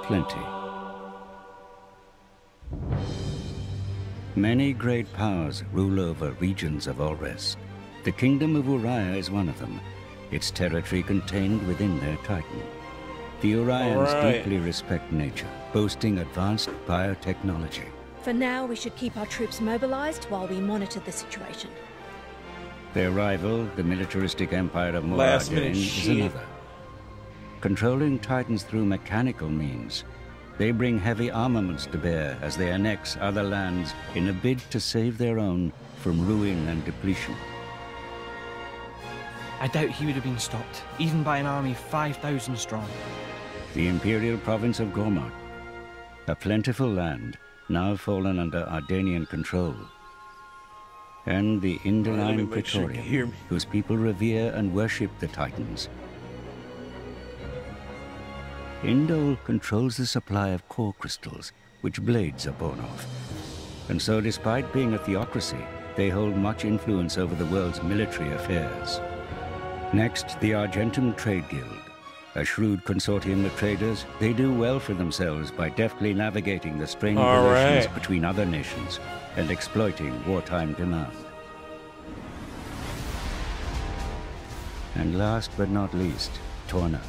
plenty. Many great powers rule over regions of Allrest. The kingdom of Uriah is one of them, its territory contained within their Titan. The Urians deeply respect nature, boasting advanced biotechnology. For now, we should keep our troops mobilized while we monitor the situation. Their rival, the militaristic empire of Moradin, is another. Controlling Titans through mechanical means, they bring heavy armaments to bear as they annex other lands in a bid to save their own from ruin and depletion. I doubt he would have been stopped, even by an army 5,000 strong. The imperial province of Gormott, a plentiful land now fallen under Ardanian control. And the Indoline Praetorium, whose people revere and worship the Titans. Indol controls the supply of core crystals, which blades are born of. And so despite being a theocracy, they hold much influence over the world's military affairs. Next, the Argentum Trade Guild. A shrewd consortium of traders, they do well for themselves by deftly navigating the strained relations between other nations and exploiting wartime demand. And last but not least, Torna,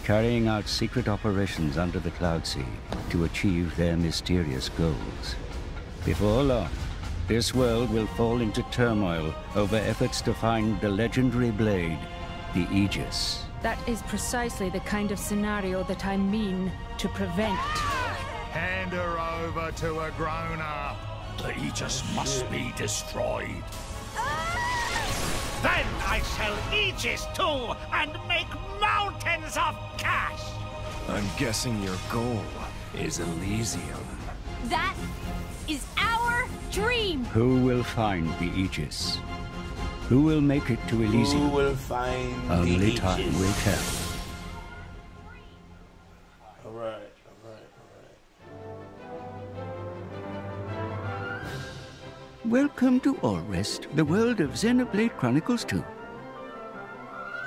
carrying out secret operations under the Cloud Sea to achieve their mysterious goals. Before long, this world will fall into turmoil over efforts to find the legendary blade, the Aegis. That is precisely the kind of scenario that I mean to prevent. Hand her over to a grown-up. The Aegis must be destroyed. Then I shall Aegis too, and make mountains of cash! I'm guessing your goal is Elysium. That is our dream! Who will find the Aegis? Who will make it to Elysium? Who will find Only the Aegis? time will tell. Alright. Welcome to Allrest, the world of Xenoblade Chronicles 2.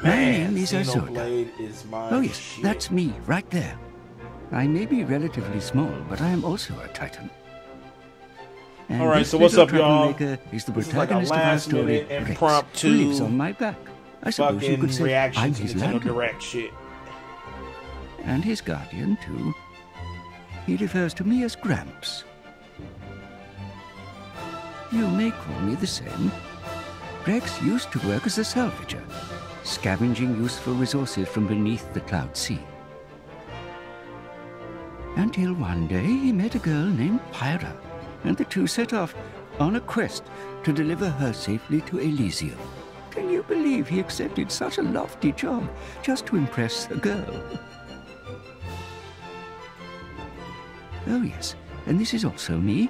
My name is Azota. Xenoblade is my Oh yes, shit. that's me, right there. I may be relatively small, but I am also a Titan. Alright, so what's up, y'all? Is the This is like a protagonist of our last story, minute Rex, impromptu who lives on my back. I suppose you fucking could say reaction I'm to his Nintendo landlord. Direct shit. And his guardian, too. He refers to me as Gramps. You may call me the same. Rex used to work as a salvager, scavenging useful resources from beneath the Cloud Sea. Until one day he met a girl named Pyra, and the two set off on a quest to deliver her safely to Elysium. Can you believe he accepted such a lofty job just to impress a girl? Oh yes, and this is also me.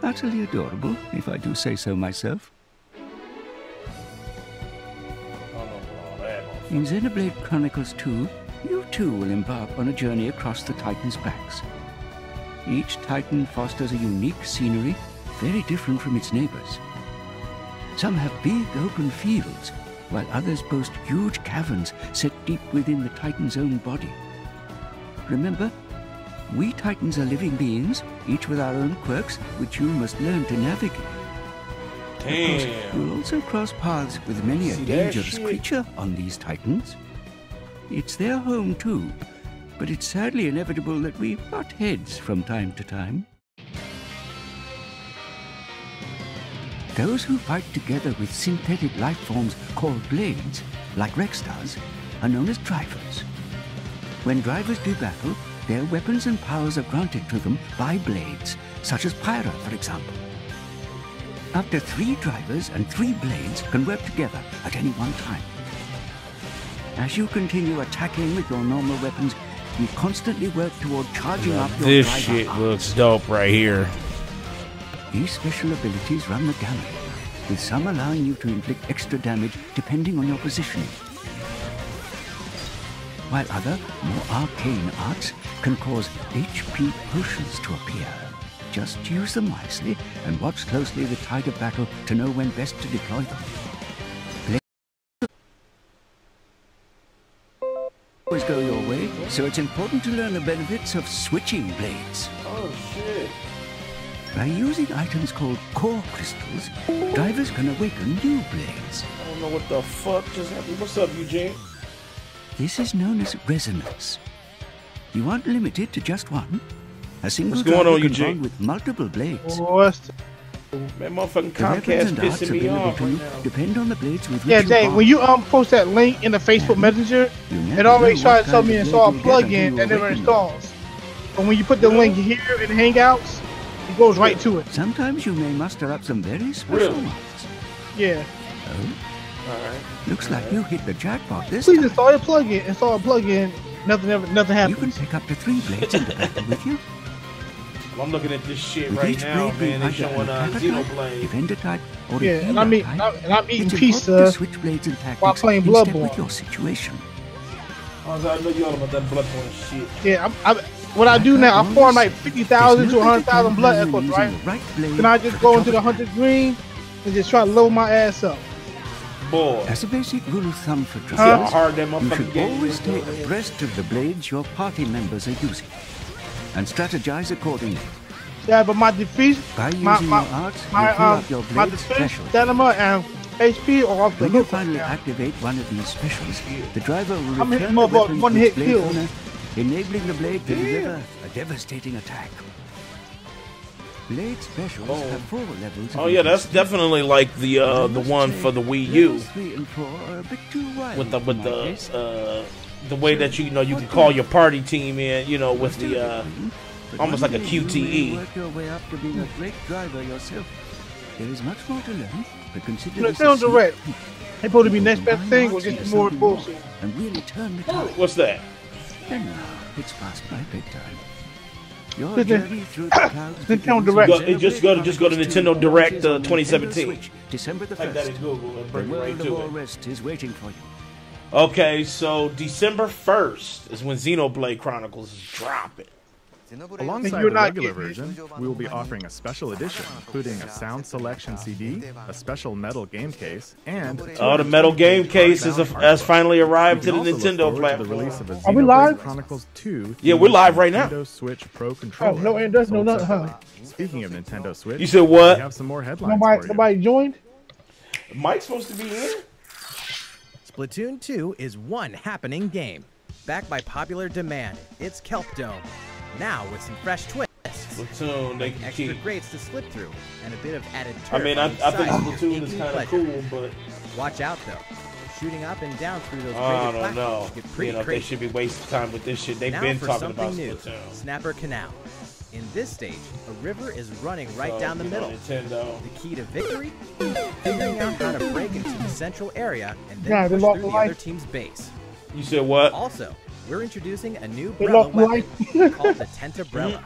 Utterly adorable, if I do say so myself. In Xenoblade Chronicles 2, you too will embark on a journey across the Titans' backs. Each Titan fosters a unique scenery, very different from its neighbors. Some have big open fields, while others boast huge caverns set deep within the Titan's own body. Remember, we Titans are living beings, each with our own quirks, which you must learn to navigate. Damn. Of course, you'll also cross paths with many a dangerous creature on these Titans. It's their home too, but it's sadly inevitable that we butt heads from time to time. Those who fight together with synthetic life forms called blades, like Rex does, are known as drivers. When drivers do battle, their weapons and powers are granted to them by blades, such as Pyra, for example. Up to 3 drivers and 3 blades can work together at any one time. As you continue attacking with your normal weapons, you constantly work toward charging up your This driver shit arms. looks dope right here. These special abilities run the gamut, with some allowing you to inflict extra damage depending on your positioning. While other, more arcane arts can cause HP potions to appear. Just use them wisely and watch closely the tide of battle to know when best to deploy them. always go your way, so it's important to learn the benefits of switching blades. Oh shit. By using items called core crystals, drivers can awaken new blades. I don't know what the fuck just happened. What's up, Eugene? This is known as resonance. You aren't limited to just one. A single What's going driver on, can Eugene? bond with multiple blades. Man, motherfucking The weapons Comcast and arts pissing me available off to right you now. depend on the blades with which Yeah, you Jay, bond. when you post that link in the Facebook Messenger, You it never always know what tries to tell kind me of install a blade you'll get plugin until that you never awaken installs. But when you put the link here in Hangouts, it goes right to it. Sometimes you may muster up some very special Really? ones. Yeah. Oh, Alright. looks like you hit the jackpot this Please time. install a plugin. Install a plugin. Nothing You can happens. pick up to 3 blades into battle with you. I'm looking at this shit With right each now, blade being man. They either showing an attacker type, Xenoblade. defender type, or a Yeah, and healer type. I'm eating It's pizza important to switch blades and tactics while playing in step Bloodborne. with your situation. I know you all about that Bloodborne shit. Yeah, what I do now, I farm like 50,000 to 100,000 blood echoes, right? Then I just go into the 100 green and just try to load my ass up. Boy. As a basic rule of thumb for See how drivers, hard that you motherfucking should game always is, stay though? abreast of the blades your party members are using, and strategize accordingly. Yeah, but my defeat, By using my your arts, you fill up your my blades defense, specially. stamina, and HP are off the When you hook. finally now. activate one of these specials, the driver will I'm hitting return the more about weapon to one-hit its blade kill. owner, enabling the blade to deliver a devastating attack. Blade specials have 4 levels. Oh yeah, that's definitely like the one for the Wii U. Levels 3 and 4 are a bit too wide With for my taste. the way that you can call your party team in, with the But almost one like a day you may QTE. work your way up to being a great driver yourself. There is much more to learn, but consider You know, this sound a direct. sneak peek. They supposed to be next Combine best thing or arts just into more something more bullshit. And really turn the tide. What's that? And now it's past my bedtime. Your Listen, journey through the clouds Nintendo begins Direct. with Just go to Nintendo Direct 2017. Switch, December the Type that in 1st. Google and The bring it world right of to all it. rest is waiting for you. Okay, so December 1st is when Xenoblade Chronicles is dropping. Alongside You're the not regular getting it. version, we will be offering a special edition, including a sound selection CD, a special metal game case, and Oh, the metal game case has finally arrived to the Nintendo platform. Are we live? Chronicles 2. Yeah, we're live right now. Nintendo Switch Pro Oh, controller. no, it does no sold nothing, huh? separately. Speaking of Nintendo Switch, You said what? We have some more headlines for you. Nobody joined? Mike's supposed to be in? Splatoon 2 is one happening game. Backed by popular demand, it's Kelp Dome. Now with some fresh twists. Splatoon, they can Extra keep. grates to slip through, and a bit of added I turf mean, on I each think side for Splatoon your is aching kind of pleasure. cool, but Watch out though. Shooting up and down through those I graded don't know. platforms get pretty They crazy. should be wasting time with this shit. They've Now been for talking something about new, Splatoon. Snapper Canal. In this stage, a river is running right So, down the middle. Nintendo. The key to victory? Figuring out how to break into the central area and then Yeah, they push lost through the the other light. team's base. You said what? Also, we're introducing a new They umbrella lost the weapon light. called the Tentombrella.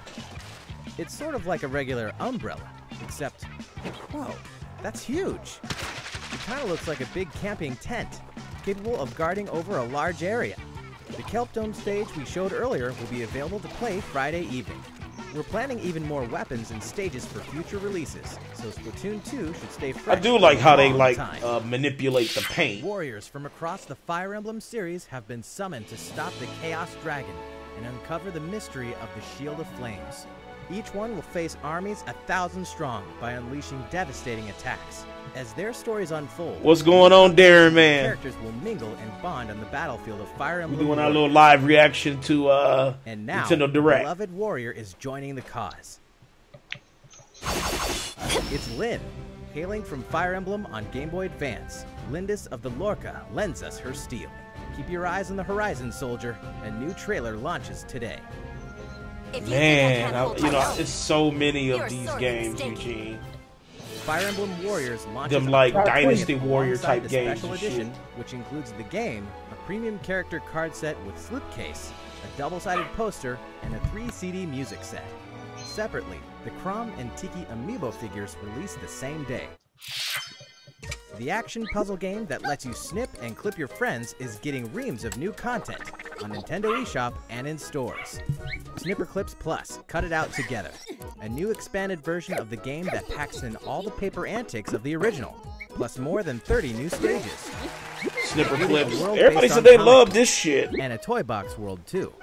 It's sort of like a regular umbrella, except, whoa, that's huge. It kind of looks like a big camping tent, capable of guarding over a large area. The Kelp Dome stage we showed earlier will be available to play Friday evening. We're planning even more weapons and stages for future releases, so Splatoon 2 should stay fresh. I do for like a how they long time. manipulate the paint. Warriors from across the Fire Emblem series have been summoned to stop the Chaos Dragon and uncover the mystery of the Shield of Flames. Each one will face armies 1,000 strong by unleashing devastating attacks. As their stories unfold, What's going on, Darren, man? characters will mingle and bond on the battlefield of Fire We're Emblem. doing our Warriors. little live reaction to And now, Nintendo Direct. beloved warrior is joining the cause. It's Lyn, hailing from Fire Emblem on Game Boy Advance. Lindis of the Lorca lends us her steel. Keep your eyes on the horizon, soldier. A new trailer launches today. Man, it's so many of these games, Eugene. Fire Emblem Warriors launches Them, like, on Dynasty alongside Warrior type the games special and edition, shit. which includes the game, a premium character card set with slipcase, a double-sided poster, and a 3 CD music set. Separately, the Crom and Tiki amiibo figures released the same day. The action puzzle game that lets you snip and clip your friends is getting reams of new content on Nintendo eShop and in stores. Snipper Clips Plus, cut it out together. A new expanded version of the game that packs in all the paper antics of the original, plus more than 30 new stages. snipper clips. world Everybody based said on they comic love books, this shit. and a toy box world too.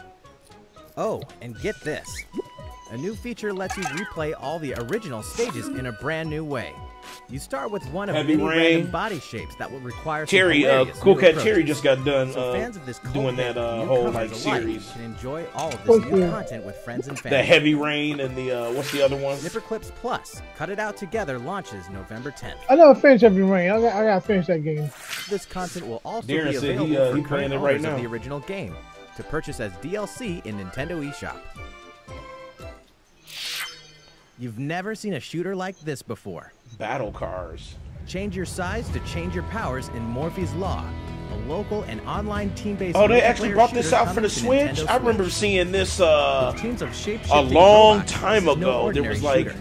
Oh, and get this. A new feature lets you replay all the original stages in a brand new way. You start with one of Heavy many Rain. random body shapes that will require some Terry, hilarious Cool new Cat approaches. Terry just got done So fans of this doing that cult whole newcomers like alike series. can enjoy all of this new content with friends and family. The Heavy Rain and the what's the other one? Snipper Clips Plus, Cut It Out Together launches November 10th. I never finished Heavy Rain. I gotta finish that game. This content will also Darren be said available he for playing current it right owners of now. the original game to purchase as DLC in Nintendo eShop. You've never seen a shooter like this before. Battle cars. Change your size to change your powers in Morphe's Law, a local and online team-based. Oh, they actually multiplayer brought this shooter out for coming the to Switch? Nintendo I remember Switch. seeing this With teams of a shape-shifting long robots, time this is no ago. There ordinary was like shooter.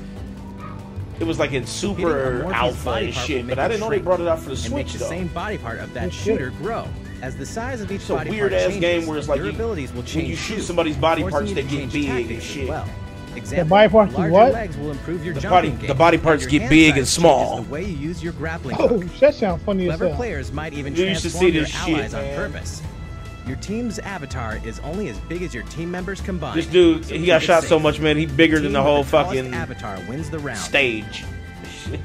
it was like in Hitting a Super Morphe's Alpha body and part shit, will but make I it didn't know they shrink brought it out for the and Switch make the though. same body part of that Good shit. shooter grow. As the size of each It's a body weird part ass changes, game where it's like your you, abilities will when change you shoot too, somebody's body forcing parts, you they to get change big and tactics as shit. well. Example, body parts do larger what? legs will improve your The jumping body- game, the body and parts your get hand big size and small. changes the way you use your grappling Oh, hook. that sounds funny as Clever hell. players might even You used to transform see your this shit, allies on man. purpose. Your team's avatar is only as big as your team members combined. This dude, so he keep got it shot safe. so much, man. He bigger The than team the with whole tallest fucking avatar wins the round. stage.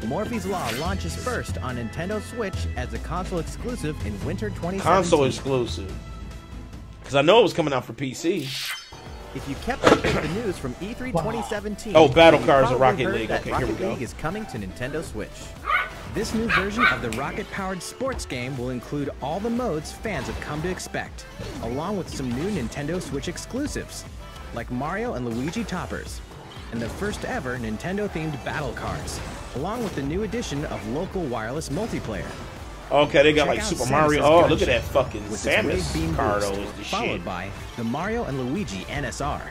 Morphe's Law launches first on Nintendo Switch as a console exclusive in winter 2017. Console exclusive. Because I know it was coming out for PC. If you kept up with the news from E3 2017, Oh, Battle you Cars and probably Rocket heard League. that Okay, here we Rocket go. League is coming to Nintendo Switch. This new version of the rocket-powered sports game will include all the modes fans have come to expect, along with some new Nintendo Switch exclusives, like Mario and Luigi toppers, and the first ever Nintendo-themed battle cars, along with the new addition of local wireless multiplayer. Okay, they got Check like out Super Samus's Mario. Oh, gun look at that ship fucking with its wave Samus beam car, boost, though, is the followed shit. by the Mario and Luigi NSR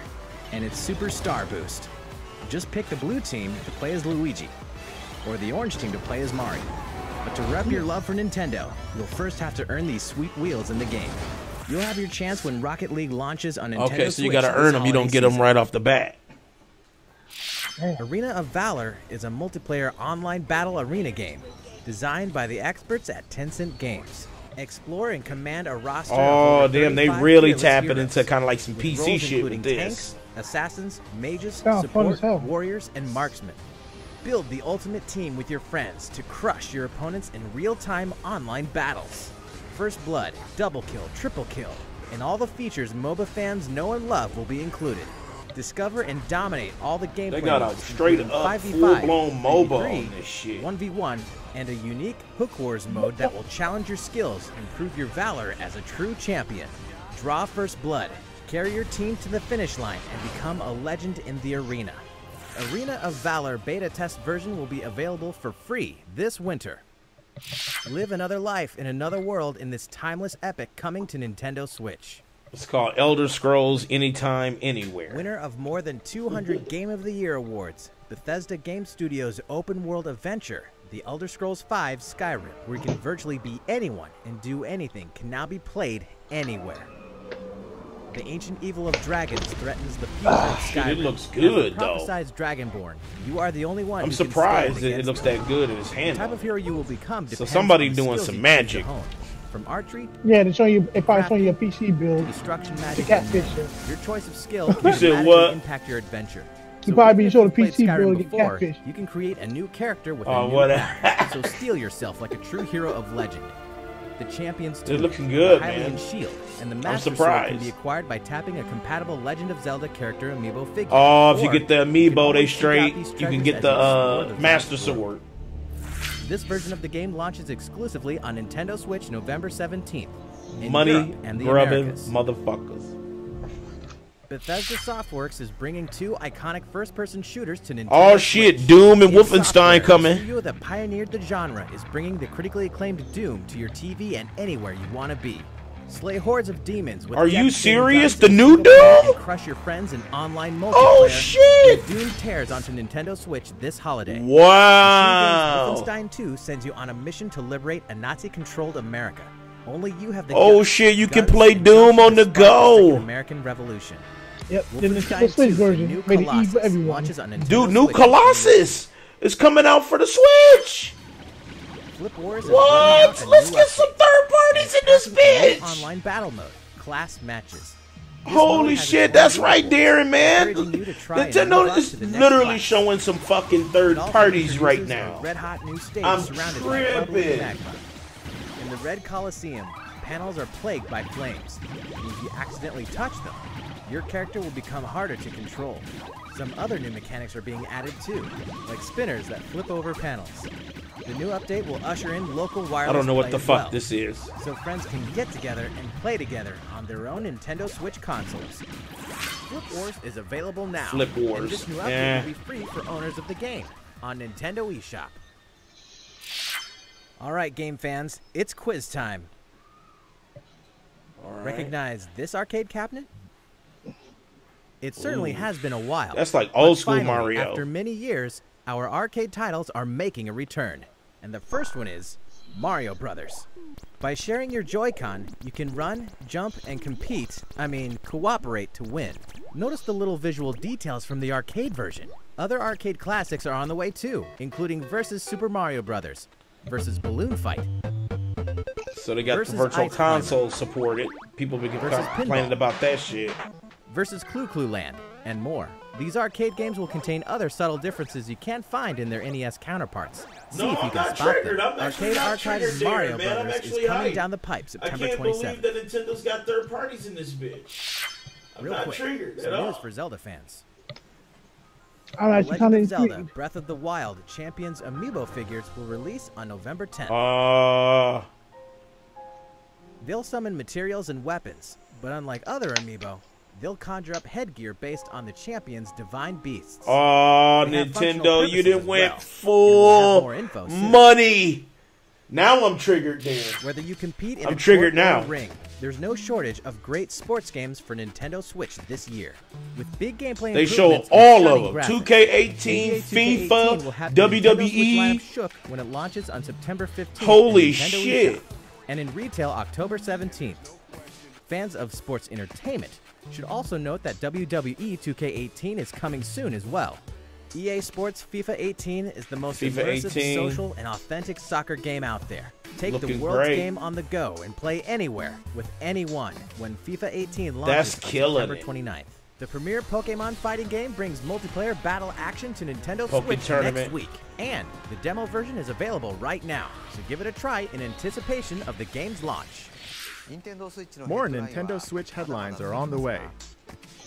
and its Super Star Boost. Just pick the blue team to play as Luigi, or the orange team to play as Mario. But to rep your love for Nintendo, you'll first have to earn these sweet wheels in the game. You'll have your chance when Rocket League launches on Nintendo Okay, so you Switch gotta this earn them. You don't holiday get them season. right off the bat. Arena of Valor is a multiplayer online battle arena game designed by the experts at Tencent Games. Explore and command a roster of Oh, over damn, they 35 really fearless tapping heroes, into kind of like some with PC roles shit including with this. tanks, assassins, mages, Sounds fun as support, hell. warriors, and marksmen. Build the ultimate team with your friends to crush your opponents in real-time online battles. First blood, double kill, triple kill, and all the features MOBA fans know and love will be included. Discover and dominate all the gameplay. They got a modes, straight including up 5v5, full-blown MOBA 3v3, on this shit. 1v1, and a unique Hook Wars mode that will challenge your skills and prove your valor as a true champion. Draw first blood, carry your team to the finish line, and become a legend in the arena. Arena of Valor beta test version will be available for free this winter. Live another life in another world in this timeless epic coming to Nintendo Switch. It's called Elder Scrolls Anytime, Anywhere. Winner of more than 200 Game of the Year awards, Bethesda Game Studios' open world adventure, The Elder Scrolls V Skyrim, where you can virtually be anyone and do anything, can now be played anywhere. The ancient evil of dragons threatens the future of Shit, Skyrim. it looks As good, the though. prophesized Dragonborn, you are the only one. I'm who can surprised stand it against looks them. that good in his The hand. type of hero you will become So depends somebody on the doing skills some you choose to magic. hone. From archery, Yeah, they're showing you. They probably showing you a PC build. destruction The magic, catfish and shit. more. Your choice of skill You can said dramatically what? impact your adventure. You probably even be if showing you've a played PC Skyrim build to get before, catfish. you can create a new character with Oh, a new what? weapon. So steel yourself like a true hero of legend. The Champion's They're Tomb, looking good, the Hylian man. Shield, and the I'm Master Sword surprised. can be acquired by tapping a compatible Legend of Zelda character amiibo figure. Oh, if you Or get the you can amiibo, they always seek out straight. these You can treasures get as the you explore the Master vast world. Sword. This version of the game launches exclusively on Nintendo Switch November 17th. In Money Europe and the grubbing Americas. motherfuckers. Bethesda Softworks is bringing two iconic first-person shooters to Nintendo Oh shit, Switch. Doom and id Wolfenstein Software, coming. The studio that pioneered the genre is bringing the critically acclaimed Doom to your TV and anywhere you want to be. Slay hordes of demons with Are you devastating serious? guns The in new single player Doom? and crush your friends in online multiplayer. Oh shit! When Doom tears onto Nintendo Switch this holiday. Wow. Wolfenstein 2 sends you on a mission to liberate a Nazi-controlled America. Only you have the Oh guts, shit, you can guns, play and Doom gumption on the to spark the go. Second American Revolution. Yep, the Wolfenstein Nintendo Switch 2, the version new made it easy Colossus for everyone. launches on Nintendo Dude, new Switch. Colossus is coming out for the Switch. Flip Wars is What? Let's get some third parties in this bitch. Online battle mode, class matches. Holy shit, that's right, Darren, man. Nintendo is literally showing some fucking third parties right now. Red hot new stage I'm surrounded by bubbly tripping. magma. In the Red Coliseum, panels are plagued by flames. And if you accidentally touch them, your character will become harder to control. Some other new mechanics are being added too, like spinners that flip over panels. The new update will usher in local wireless I don't know what play the as fuck well, this is. so friends can get together and play together on their own Nintendo Switch consoles. Flip Wars is available now. Flip Wars. And this new update will be free for owners of the game on Nintendo eShop. Alright, game fans, it's quiz time. All right. Recognize this arcade cabinet? It certainly has been a while. That's like old but school finally, Mario. After many years, our arcade titles are making a return. And the first one is Mario Brothers. By sharing your Joy-Con, you can run, jump, and cooperate to win. Notice the little visual details from the arcade version. Other arcade classics are on the way too, including Versus Super Mario Brothers, Versus Balloon Fight. So they got Versus the virtual Ice console supported. People be Versus complaining Pinball. about that shit. Versus Clu Land, and more. These arcade games will contain other subtle differences you can't find in their NES counterparts. See No, if you I'm can not spot triggered. them. I'm actually Arcade not Archives triggered, Mario man. I'm Brothers actually is coming hyped. down the pipe I September can't 27th. believe that Nintendo's got third parties in this bitch. I'm Real not quick, triggered at some all. news for Zelda fans. All right, The you Legend kind of of Zelda Breath of the Wild Champions Amiibo figures will release on November 10th. They'll summon materials and weapons, but unlike other Amiibo, they'll conjure up headgear based on the champion's divine beasts. Oh, They have functional Nintendo, you purposes didn't as went well. full And we'll have more info soon. money. Now I'm triggered, Dan. Whether you compete in I'm a triggered court or a now. ring, there's no shortage of great sports games for Nintendo Switch this year. With big gameplay They show improvements and all stunning of them. graphics, 2K18, NBA 2K18 will FIFA, have the Nintendo Switch lineup WWE. shook when it launches on September 15th. Holy in Nintendo shit. eShop, and in retail October 17th. Fans of sports entertainment should also note that WWE 2K18 is coming soon as well. EA Sports FIFA 18 is the most FIFA immersive, 18. social, and authentic soccer game out there. Take the Looking world's great. game on the go and play anywhere with anyone when FIFA 18 launches That's on killing September it. 29th. The premier Pokemon fighting game brings multiplayer battle action to Nintendo Poke Switch Tournament. next week. And the demo version is available right now, so give it a try in anticipation of the game's launch. More Nintendo Switch headlines are on the way.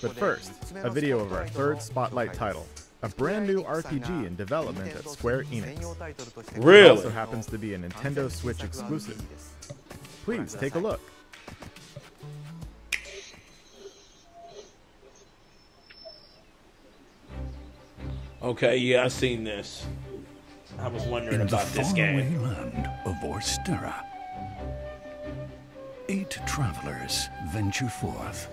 But first, a video of our third spotlight title, a brand new RPG in development at Square Enix. Really? It also happens to be a Nintendo Switch exclusive. Please take a look. Okay, yeah, I seen this. I was wondering In about the this faraway game. land of Orstera, 8 travelers venture forth.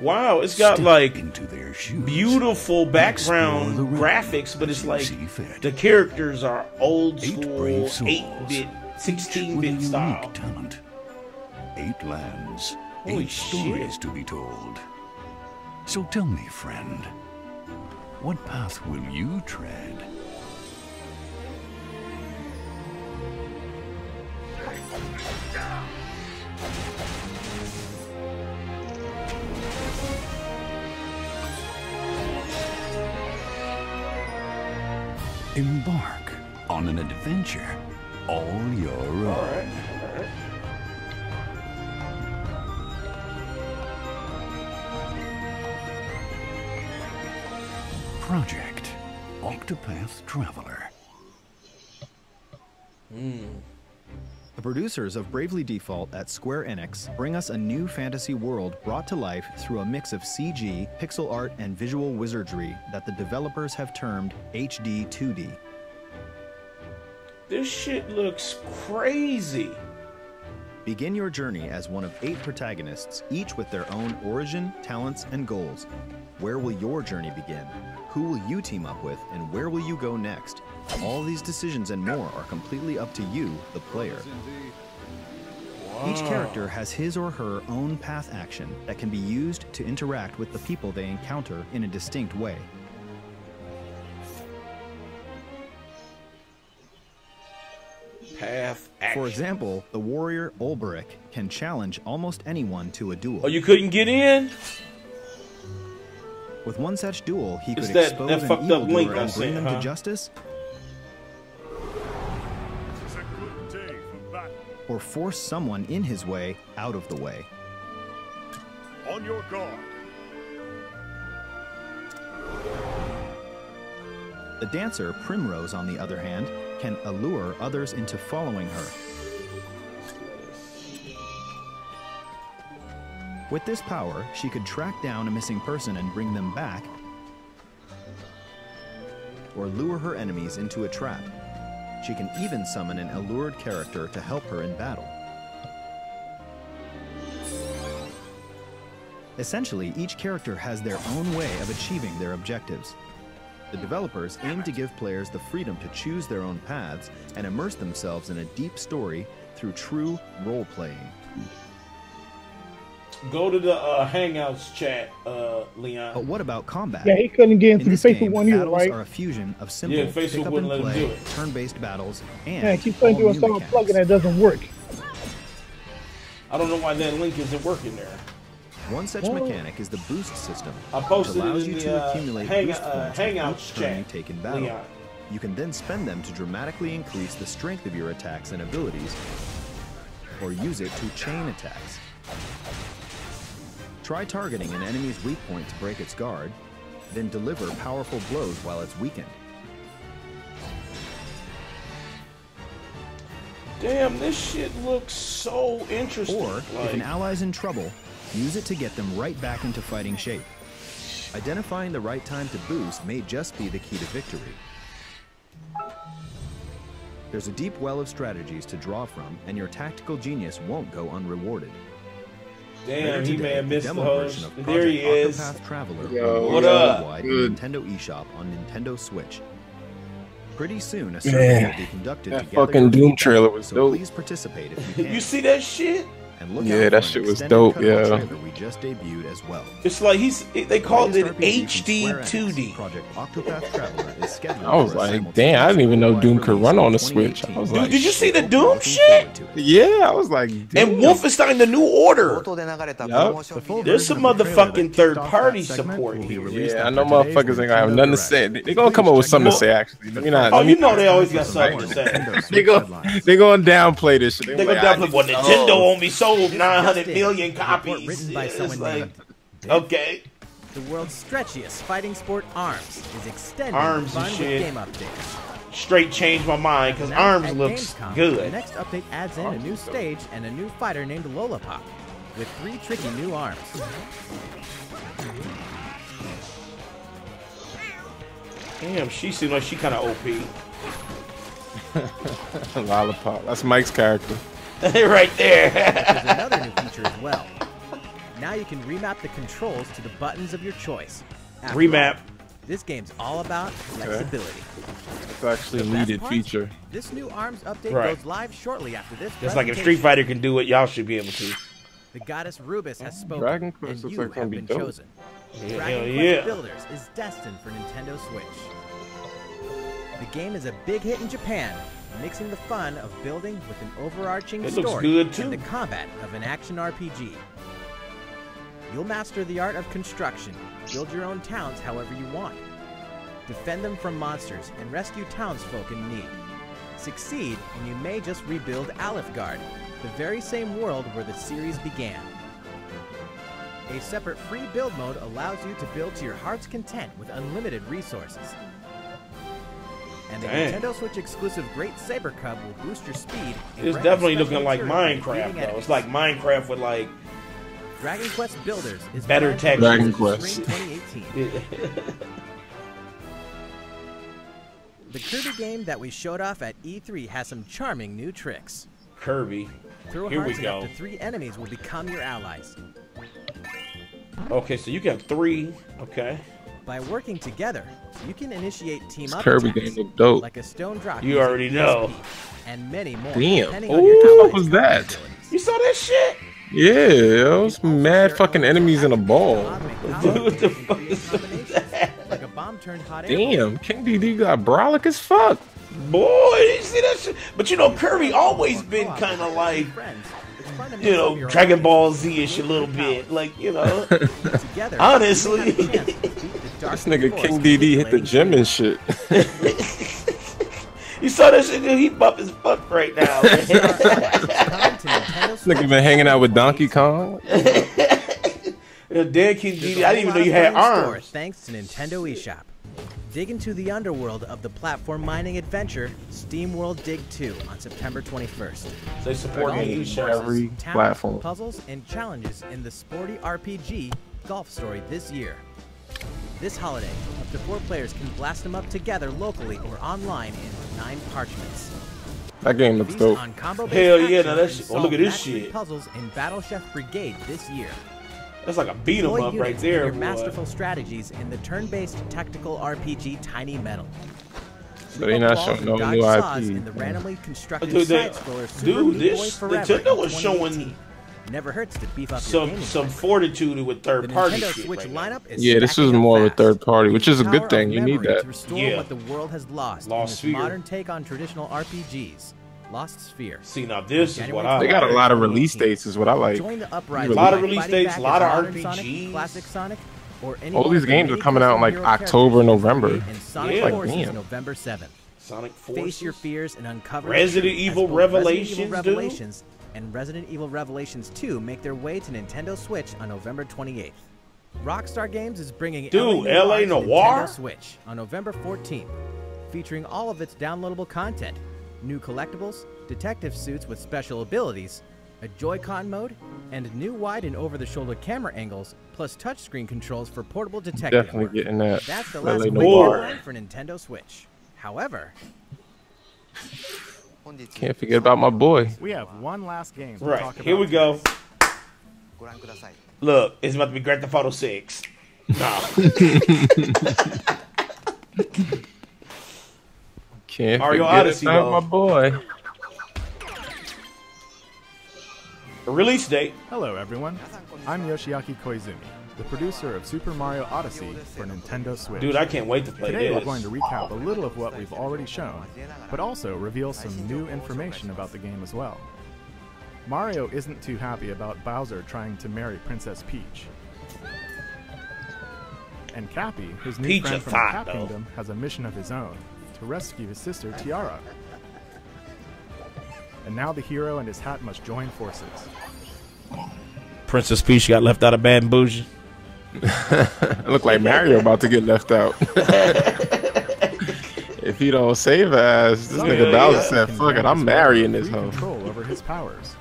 Wow, it's got Step like into their shoes beautiful and background explore the graphics, but realm it's as like you see fit. the characters are old 8 school, brave souls, 8-bit, each with a 16-bit unique style. talent. 8 lands, Holy 8 stories shit. to be told. So tell me, friend, what path will you tread? Embark on an adventure all your own. Project Octopath Traveler. The producers of Bravely Default at Square Enix bring us a new fantasy world brought to life through a mix of CG, pixel art, and visual wizardry that the developers have termed HD 2D. This shit looks crazy. Begin your journey as one of 8 protagonists, each with their own origin, talents, and goals. Where will your journey begin? Who will you team up with, and where will you go next? All these decisions and more are completely up to you, the player. Each character has his or her own path action that can be used to interact with the people they encounter in a distinct way. Path action. For example, the warrior Olberic can challenge almost anyone to a duel. Oh, you couldn't get in? With one such duel, he could that expose an fucked up link evildoer I and bring sent, them to justice, or force someone in his way out of the way. On your guard. The dancer Primrose, on the other hand, can allure others into following her. With this power, she could track down a missing person and bring them back, or lure her enemies into a trap. She can even summon an allured character to help her in battle. Essentially, each character has their own way of achieving their objectives. The developers aim to give players the freedom to choose their own paths and immerse themselves in a deep story through true role-playing. Go to the Hangouts chat, Leon. But what about combat? Yeah, he couldn't get into In the this Facebook game, one either, battles right? are a fusion of simple Yeah, Facebook pick up wouldn't and let him do play, it. turn-based battles, and Yeah, keep trying to do all a new song mechanics. plugin that doesn't work. I don't know why that link isn't working there. One such mechanic is the boost system, I which posted it allows in you the, to accumulate boost points with Hangouts each turn you chat, take in battle. Leon. You can then spend them to dramatically increase the strength of your attacks and abilities, or use it to chain attacks. Try targeting an enemy's weak point to break its guard, then deliver powerful blows while it's weakened. Damn, this shit looks so interesting. Or, if an ally's in trouble, use it to get them right back into fighting shape. Identifying the right time to boost may just be the key to victory. There's a deep well of strategies to draw from, and your tactical genius won't go unrewarded. Damn, Later he today, may have the missed the demo version host. of There he Project is. Octopath Traveler Yo, will what be up? worldwide in Good. Nintendo eShop on Nintendo Switch. Pretty soon, a Man, survey will be conducted that to gather fucking your Doom feedback, trailer was so dope. please participate if you can. You see that shit? And look Yeah, out that for shit an was extended dope, cut of our yeah. trailer we just debuted as well. It's like they called it Latest RPG from HD Square Enix, 2D. Project Octopath Traveler is scheduled I was for a like, damn, I didn't even know Doom could run on the Switch. I was Dude, like, did you see the Doom shit? yeah, I was like, damn. And Wolfenstein: The New Order. Yup. There's some motherfucking third-party support here. Yeah, I know motherfuckers ain't gonna have nothing to say. They gonna come up with something to say. Actually, let me not. Oh, you know they always got something to say. They gonna downplay this shit. They gonna downplay. Well, Nintendo only sold 900 million copies. Written by It's someone like, named Biff. okay. The world's stretchiest fighting sport, ARMS, is extending Arms fun and with shit. game updates. Straight changed my mind because Announced Arms at looks Gamescom, The good. next update adds in a new stage and a new fighter named Lollipop, with 3 tricky new arms. Damn, she seems like she kind of OP. Lollipop. That's Mike's character. Right there. There's another new feature as well. Now you can remap the controls to the buttons of your choice. After Remap. all, this game's all about flexibility. It's actually a The best needed part? feature. This new ARMS update Right. goes live shortly after this. Just like if presentation. Street Fighter can do it, y'all should be able to. The goddess Rubis has spoken, Dragon Quest and looks you like it's gonna have be been dope. chosen. Yeah, Dragon hell Quest yeah. Builders is destined for Nintendo Switch. The game is a big hit in Japan, mixing the fun of building with an overarching It story looks good, too. and the combat of an action RPG. You'll master the art of construction, build your own towns however you want, defend them from monsters, and rescue townsfolk in need. Succeed, and you may just rebuild Alifgard, the very same world where the series began. A separate free build mode allows you to build to your heart's content with unlimited resources. And the Dang. Nintendo Switch exclusive Great Saber Cub will boost your speed. and It's grant definitely special looking like material for Minecraft, defeating though. enemies. It's like Minecraft with like Dragon Quest Builders is better planned for textures. Dragon release in Quest. Spring 2018. The Kirby game that we showed off at E3 has some charming new tricks. Kirby. Throw Here we hearts and go. up to 3 enemies will become your allies. Okay, so you got 3. Okay. By working together, you can initiate This team-up Kirby attacks, game look dope. like a stone drop. You using already know. ESP, and many more. Damn. depending on your Ooh, what allies' was combat that? abilities. You saw that shit? Yeah, it was mad fucking enemies in a ball. Dude, what the fuck is that? Like a bomb turned hot air Damn, King DD got brolic as fuck. Boy, you see that shit? But you know, Kirby always been kind of like, you know, Dragon Ball Z-ish a little bit. Like, you know, honestly. This nigga King DD hit the gym and shit. You saw that shit? He buff as fuck right now. This nigga been hanging out with Donkey Kong. Dan King DD, I didn't even know you had arms. Thanks to Nintendo eShop. Dig into the underworld of the platform mining adventure SteamWorld Dig 2 on September 21st. They support every platform. Puzzles and challenges in the sporty RPG Golf Story this year. This holiday, up to 4 players can blast them up together locally or online in 9 parchments. That game looks dope. Hell yeah, now that shit. Oh, look at this shit. Puzzles in Battle Chef Brigade this year. That's like a beat 'em up right there, your boy. masterful strategies in the turn-based tactical RPG Tiny Metal. So they're not showing no new IP. In the randomly constructed Dude, side-scroller Super Meat Boy Forever Nintendo was 2018. showing Never hurts to beef up your gaming some fortitude with third-party shit Switch right lineup now. is Yeah, this is more of a third party, which is a good thing. You need that. To restore what the world has lost in this Sphere. modern take on traditional RPGs. Lost Sphere. See, now this is what I They got a lot of release dates, is what I like. Join the A uprising lot of by release fighting dates, a back lot of as modern RPGs. Sonic, classic Sonic, or any All these games are coming out in like October, November. in Sonic Yeah. Forces Like, damn. November 7th. Sonic Forces. Face your fears and uncover Resident the truth Evil as both Revelations, Resident Evil Revelations and Resident Evil Revelations 2 make their way to Nintendo Switch on November 28th. Rockstar Games is bringing LA to Noire? Nintendo Switch on November 14th, featuring all of its downloadable content, new collectibles, detective suits with special abilities, a Joy-Con mode, and new wide and over-the-shoulder camera angles, plus touchscreen controls for portable detective Definitely work. getting that. That's the LA last quick Noire. deadline for Nintendo Switch. However, Can't forget about my boy. We have one last game to Right, talk about. here we go. Look, it's about to be Grand Theft Auto 6. Nah. Can't Mario forget Odyssey, about though. my boy. The release date. Hello, everyone. I'm Yoshiaki Koizumi, the producer of Super Mario Odyssey for Nintendo Switch. Dude, I can't wait to play Today this. we're going to recap a little of what we've already shown, but also reveal some new information about the game as well. Mario isn't too happy about Bowser trying to marry Princess Peach. And Cappy, his new Peach friend a from the thought, Cap though. Kingdom, has a mission of his own, to rescue his sister Tiara. And now the hero and his hat must join forces. Princess Peach got left out of Bad and Bougie. It look like Mario about to get left out. If he don't save her ass, this nigga Bowser said, fuck it, I'm marrying this hoe. Control over his powers.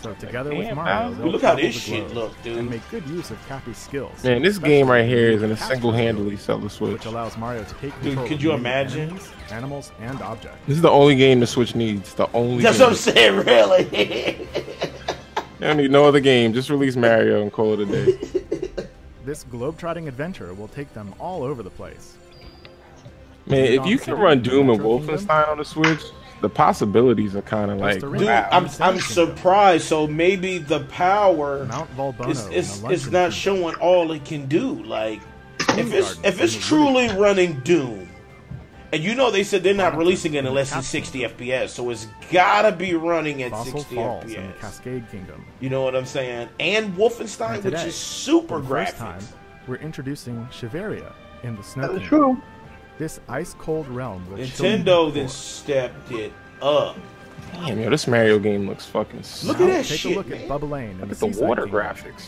So together with Damn, Mario, Bowser. they'll Look how travel this the shit globe look, dude. and make good use of Cappy's skills. Man, this game right here is gonna single-handedly sell the Switch. Which allows Mario to take Dude, control could of you many imagine? enemies, animals, and objects. This is the only game the Switch needs. The only That's game. what I'm saying, really. You don't need no other game. Just release Mario and call it a day. This globe-trotting adventure will take them all over the place. Man, if you can run Doom and Wolfenstein on the Switch, the possibilities are kind of like, Dude, wow. I'm surprised. So maybe the power Mount Volbono is not showing all it can do. Like, if it's truly running Doom, and you know they said they're not releasing it unless it's 60 FPS, so it's gotta be running at Fossil 60 Falls in the FPS. Cascade Kingdom. You know what I'm saying? And Wolfenstein, And which today, is super for the first graphic. time, we're introducing Shiveria in the Snow That's Kingdom. true. This ice-cold realm with Nintendo then stepped it up. Damn, yo, this Mario game looks fucking Look sick. at that Take shit, a look man. at Bubba Lane Look and at the the Seaside water Kingdom. graphics.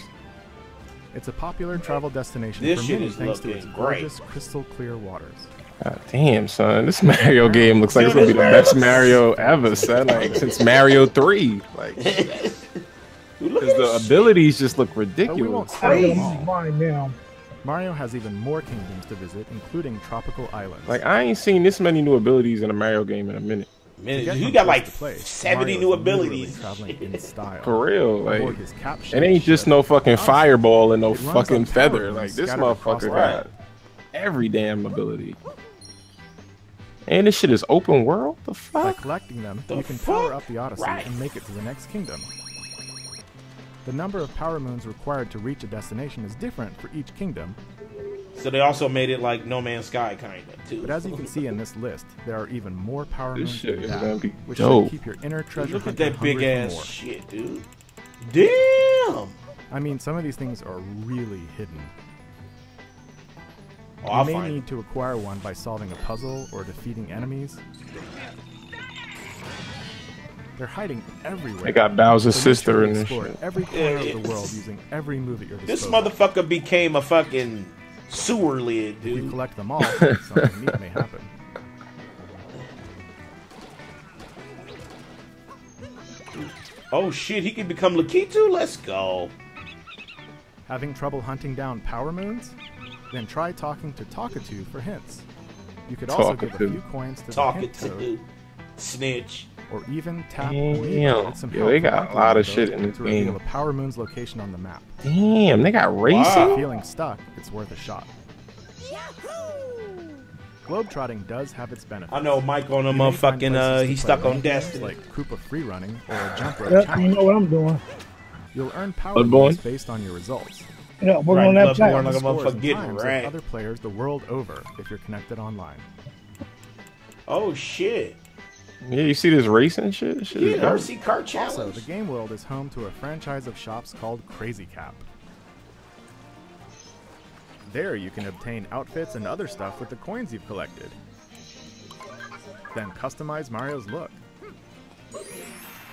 It's a popular travel destination This for shit many is thanks to its looking great. gorgeous, crystal-clear waters. God damn, son. This Mario game looks like it's gonna be the best Mario ever, son. Like, since Mario 3. Like, because the abilities just look But we ridiculous. won't Crazy. stay long. Mine now. Mario has even more kingdoms to visit, including tropical islands. Like, I ain't seen this many new abilities in a Mario game in a minute. Man, To get you from got place like to place, 70 Mario new is literally abilities. traveling in style. For real, like, Aboard his cap it ain't just ship. no fucking fireball and no It runs fucking on feather. towers Like, this scattered across motherfucker the got map. every damn ability. And this shit is open world? The By fuck? collecting them, The you can power fuck? up the Odyssey Right. and make it to the next kingdom. The number of power moons required to reach a destination is different for each kingdom. Says So they also made it like No Man's Sky kind of too. But as you can see in this list, there are even more power This moons shit than is that, gonna be which dope. should keep your inner treasure Look at hunter that big hungry for ass more. shit, dude. Damn. I mean, some of these things are really hidden. Oh, I'll you may find need to acquire one by solving a puzzle or defeating enemies. They're hiding everywhere. They got Bowser's So make sister sure in to this explore shit. every corner of the world using every move at your This disposal. motherfucker became a fucking sewer lid, If you dude. collect them all, something neat may happen. Oh shit, he can become Lakitu? Let's go. Having trouble hunting down power moons? Then try talking to Talkatu for hints. You could also give a Talkatu. few coins to the hint Talkatu. toad, Snitch. or even tap Damn. Amiibo with some Yo, help they from got a Uncle lot of Amiibo shit in this to reveal game. a power moon's location on the map. Damn, they got If racing? you're feeling stuck, it's worth a shot. Globetrotting does have its benefits. I know Mike on a You may find motherfucking, places to he's play stuck on games Destiny. like Koopa free running or a jump rope Yep, challenge. you know what I'm doing. You'll earn power Bloodborne? moons based on your results. Yeah, we're Right, on that Bloodborne challenge. like a Scores motherfucker and getting times ranked. of other players the world over if you're connected online. Oh shit. Yeah, you see this racing shit? Shit is Yeah, dope. RC Car Also, Challenge. the game world is home to a franchise of shops called Crazy Cap. There you can obtain outfits and other stuff with the coins you've collected. Then customize Mario's look.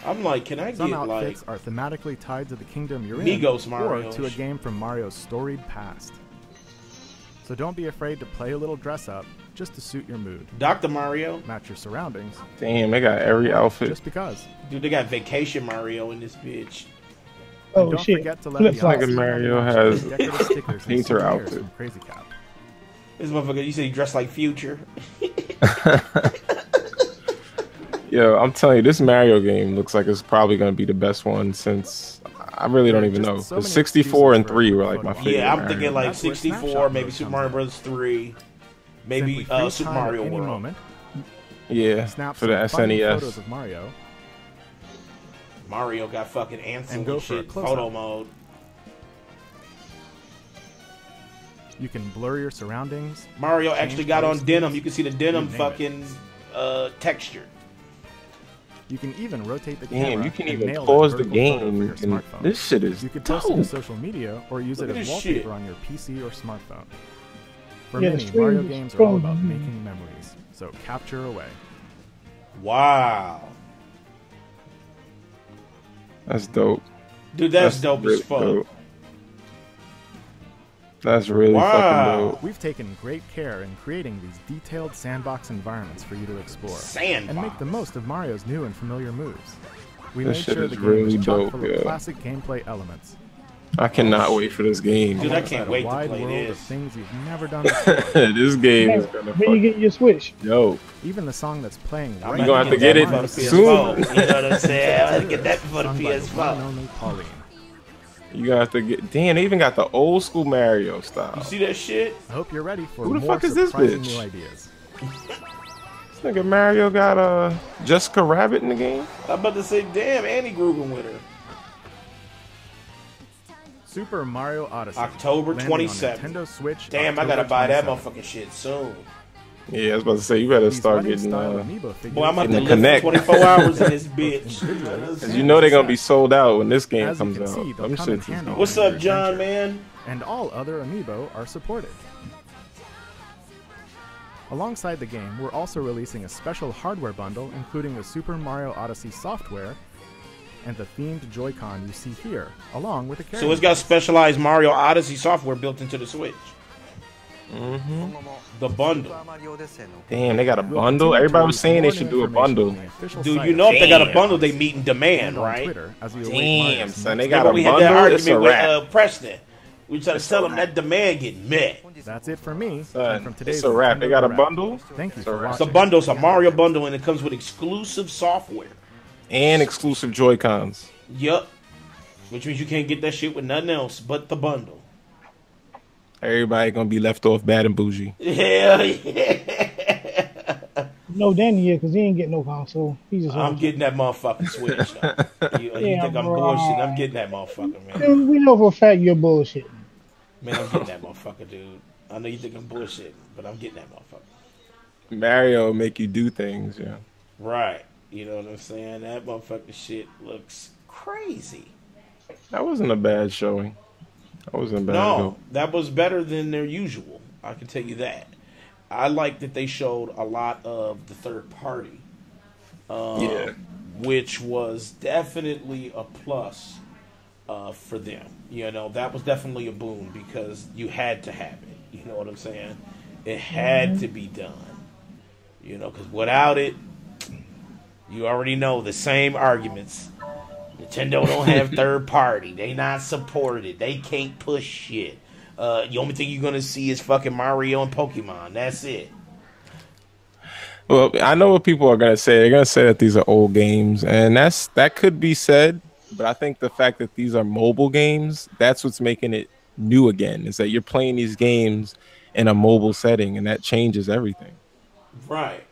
I'm like, can I Some get like outfits are thematically tied to the kingdom you're Migos in, Mario or to a game from Mario's storied past. So don't be afraid to play a little dress up just to suit your mood. Dr. Mario? Match your surroundings. Damn, they got every outfit. Just because. Dude, they got Vacation Mario in this bitch. Oh And don't shit. forget to let Flip the flop. Like Mario has decorative stickers and painter souvenirs outfit. from Crazy Cap. This motherfucker, you said he dressed like Future. Yo, I'm telling you, this Mario game looks like it's probably going to be the best one since I really don't even know. so The many 64 and excuses 3 for were like my favorite. Yeah, I'm Mario thinking like That's where 64, Snapshot maybe mode Super comes Mario in. Bros. 3, maybe Simply freeze Super time at Mario any World. moment, Yeah, snap for the some funny SNES. photos of Mario, Mario got fucking Ansel And go and for a shit, close-up. photo mode. you can blur your surroundings. Mario change actually got on color denim. schemes, You can see the denim you name fucking texture. You can even rotate the Damn, camera you can and even nail pause that the vertical photo game. for your And smartphone. this shit is You could post it to dope. social media or use Look it at as this wallpaper shit. on your PC or smartphone. For Yeah, the many, stream Mario is games are all about strong. making memories, so capture away. Wow. That's dope. Dude, that's dope really as fuck. dope. That's really Wow. fucking dope. We've taken great care in creating these detailed sandbox environments for you to explore and make Sandbox. the most of Mario's new and familiar moves. We This made shit sure is the game really was chock dope, full of yeah. classic gameplay elements. I cannot wait for this game. Dude, I alongside can't a wait to wide play world of this. things you've never done before. This game is gonna When you get your Switch. dope. Even the song that's playing I'm right You gonna have now to get is it Mario's soon. PS4. You know what I'm saying? I gotta get that for the sung by the one and PS4. only Pauline. You gonna have to get. Damn, they even got the old school Mario style. You see that shit? I hope you're ready for Who the more fuck is this surprising bitch? new ideas. This nigga Mario got Jessica Rabbit in the game. I'm about to say, damn, Annie grooving with her. Super Mario Odyssey. October landing on 27th. Nintendo Switch. Damn, I October gotta buy that 27th. motherfucking shit soon. Yeah, I was about to say you better These start running getting. style amiibo figures Boy, I'm about to Getting live the for Connect. 24 hours in this bitch. Cause you know they're gonna be sold out when this game As you comes can out. see, they'll Them come in shits is handy. gonna What's be up, great. John, man? And all other amiibo are supported. Alongside the game, we're also releasing a special hardware bundle including the Super Mario Odyssey software and the themed Joy-Con you see here, along with a carry. So it's got specialized Mario Odyssey software built into the Switch. Mm-hmm. The bundle. Damn, they got a bundle. Everybody was saying they should do a bundle. Dude, you know if they got a bundle, they meet in demand, right? Damn, son, they Remember got a we had that bundle. It's a argument with wrap. Preston. We tried to tell him that demand getting met. That's it for me. Son, And from today's it's a wrap. They Nintendo got a Wrap. bundle. Thank you It's a for wrap. It's a watching. bundle. It's a Mario bundle, and it comes with exclusive software. And exclusive Joy-Cons. Yup. Which means you can't get that shit with nothing else but the bundle. Everybody gonna be left off bad and bougie. Hell yeah. No, Danny, yeah, because he ain't getting no console. He just. I'm getting that motherfucking Switch. Though. You Yeah, think I'm bro. bullshitting? I'm getting that motherfucker, man. Dude, we know for a fact you're bullshit. Man, I'm getting that motherfucker, dude. I know you think I'm bullshitting, but I'm getting that motherfucker. Mario make you do things, yeah. Right. You know what I'm saying? That motherfucking shit looks crazy. That wasn't a bad showing. That wasn't a bad No, that was better than their usual. I can tell you that. I like that they showed a lot of the third party. Which was definitely a plus for them. You know, that was definitely a boon because you had to have it. You know what I'm saying? It had to be done. You know, because without it, you already know the same arguments. Nintendo don't have third party. They not supported. They can't push shit. The only thing you're going to see is fucking Mario and Pokemon. That's it. Well, I know what people are going to say. They're going to say that these are old games, and that could be said, but I think the fact that these are mobile games, that's what's making it new again, is that you're playing these games in a mobile setting, and that changes everything. Right.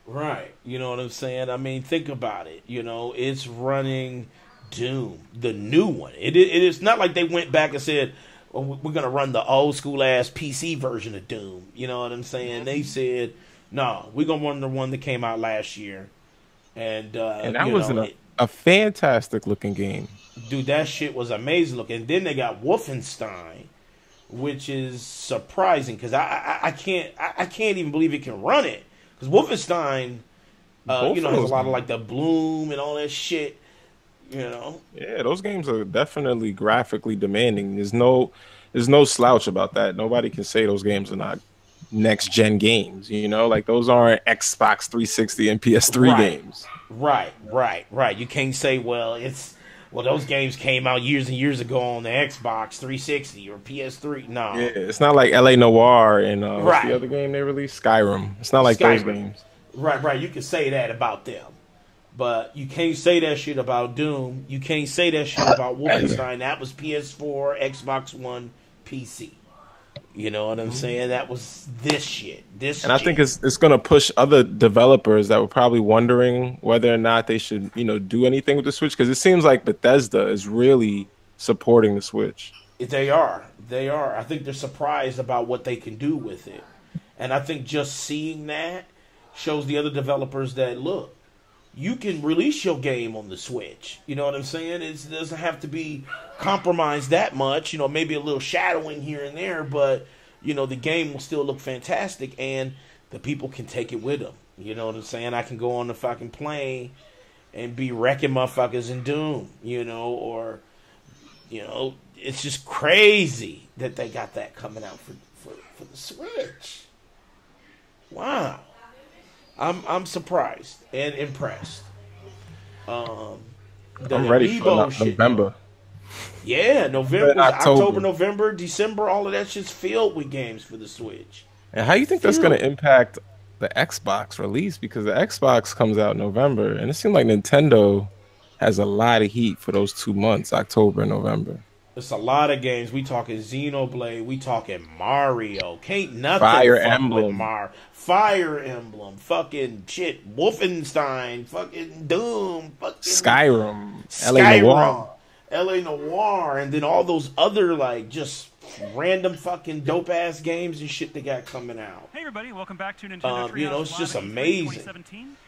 You know what I'm saying? I mean, think about it. You know, it's running Doom, the new one. It is not like they went back and said, well, we're going to run the old school ass PC version of Doom. You know what I'm saying? They said, no, we're going to run the one that came out last year. And that was a fantastic looking game. Dude, that shit was amazing looking. And then they got Wolfenstein, which is surprising because I can't even believe it can run it. Because Wolfenstein, has a lot of like the bloom and all that shit. You know? Yeah, those games are definitely graphically demanding. There's no slouch about that. Nobody can say those games are not next gen games. You know, like those aren't Xbox 360 and PS3 games. Right. You can't say, those games came out years and years ago on the Xbox 360 or PS3. No. Yeah, it's not like LA Noire and what's the other game they released? Skyrim. It's not like those games. Right. You can say that about them. But you can't say that shit about Doom. You can't say that shit about Wolfenstein. That was PS4, Xbox One, PC. You know what I'm saying? That was this shit. I think it's going to push other developers that were probably wondering whether or not they should, do anything with the Switch. Because it seems like Bethesda is really supporting the Switch. They are. I think they're surprised about what they can do with it. And I think just seeing that shows the other developers that, look, you can release your game on the Switch. You know what I'm saying? It doesn't have to be compromised that much. Maybe a little shadowing here and there, but, the game will still look fantastic, and the people can take it with them. You know what I'm saying? I can go on the fucking plane and be wrecking motherfuckers in Doom, it's just crazy that they got that coming out for the Switch. Wow. I'm surprised and impressed. I'm ready for November. Yeah, November, October, November, December, all of that shit's filled with games for the Switch. And how do you think that's going to impact the Xbox release? Because the Xbox comes out in November, and it seems like Nintendo has a lot of heat for those 2 months, October and November. It's a lot of games. We talking Xenoblade. We talking Mario. Can't nothing Fire fuck Emblem. with Mario. Fire Emblem. Fucking shit. Wolfenstein. Fucking Doom. Fucking Skyrim. LA Noire. And then all those other just random fucking dope ass games and shit they got coming out. Hey everybody, welcome back to Nintendo Treehouse. It's just amazing.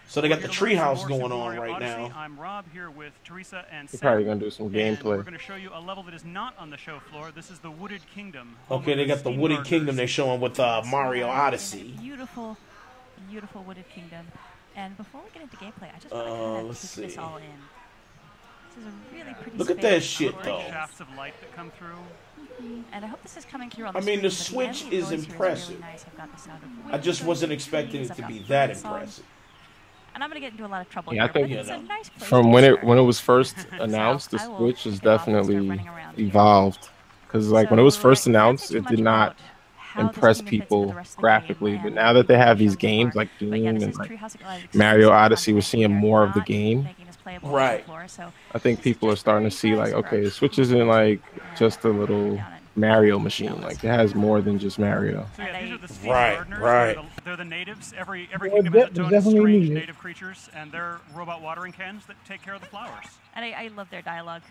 So they got the Treehouse going on right now. I'm Rob here with Teresa and They're probably gonna do some gameplay. We're gonna show you a level that is not on the show floor. This is the Wooded Kingdom. Okay, they got the Wooded Kingdom they're showing with Mario Odyssey. Beautiful Wooded Kingdom. And before we get into gameplay, I just want to take this all in. This is a really pretty Look at that shit, though. Shafts of light that come through. And I hope this is coming through on the the screen, Switch is impressive. I just wasn't expecting it to be that impressive. And I'm going to get into a lot of trouble here, I think it's a nice place from when it was first announced, the Switch has definitely evolved. Because when it was first announced, it did not impress people graphically. But now that they have these games like Doom and Mario Odyssey, we're seeing more of the game. Right. I think people are starting to see okay, the Switch isn't just a little Mario machine. It has more than just Mario. So yeah, these are the steam Right. gardeners. They're the natives. Every kingdom has its own strange native creatures, and they're robot watering cans that take care of the flowers. And I love their dialogue.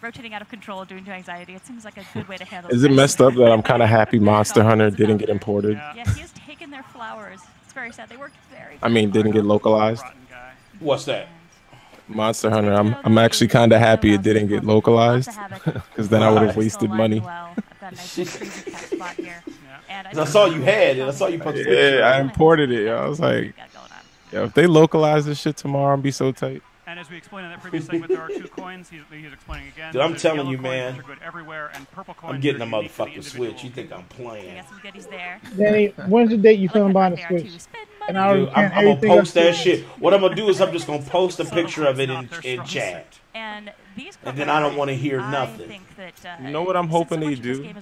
rotating out of control due to anxiety. It seems like a good way to handle. Is it messed up that I'm kind of happy Monster Hunter didn't get imported? Yeah, he has taken their flowers. It's very sad. They worked very. I mean, didn't get localized. What's that? Monster Hunter. I'm actually kind of happy it didn't get localized because then I would have wasted money. I saw you had it. I saw you posted it. Yeah, I imported it. I was like, yo, if they localize this shit tomorrow, I'll be so tight. And as we explained in that previous segment, there are 2 coins. He's explaining again. Dude, I'm telling you, man. And purple coins I'm getting a motherfucking Switch. You think I'm playing? Got some goodies there. Danny, when's the date you feeling buying the Switch? And Dude, I'm gonna post that shit. What I'm gonna do is I'm just gonna post a picture of it in chat. And then I don't want to hear nothing. You know what I'm hoping they do?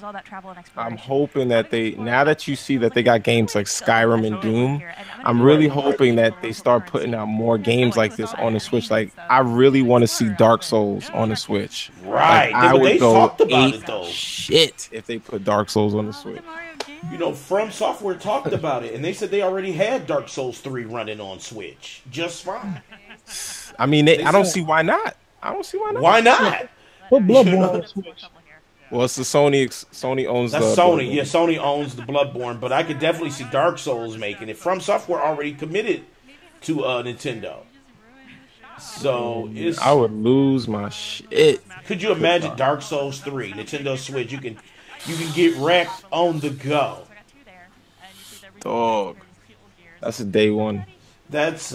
I'm hoping that they, now that you see that they got games like Skyrim and Doom, I'm really hoping that they start putting out more games like this on the Switch. Like, I really want to see Dark Souls on the Switch. Right. Like, I would go talked about it though. Shit if they put Dark Souls on the Switch. You know, From Software talked about it, and they said they already had Dark Souls 3 running on Switch just fine. I mean, I don't see why not. I don't see why not. Why not? Put Bloodborne on Switch. Well, it's the Sony owns That's the Sony. Bloodborne. Yeah, Sony owns the Bloodborne, but I could definitely see Dark Souls making it. From Software already committed to Nintendo. So it's, I would lose my shit. Could you imagine Dark Souls 3, Nintendo Switch? You can get wrecked on the go. Dog. That's a day one. That's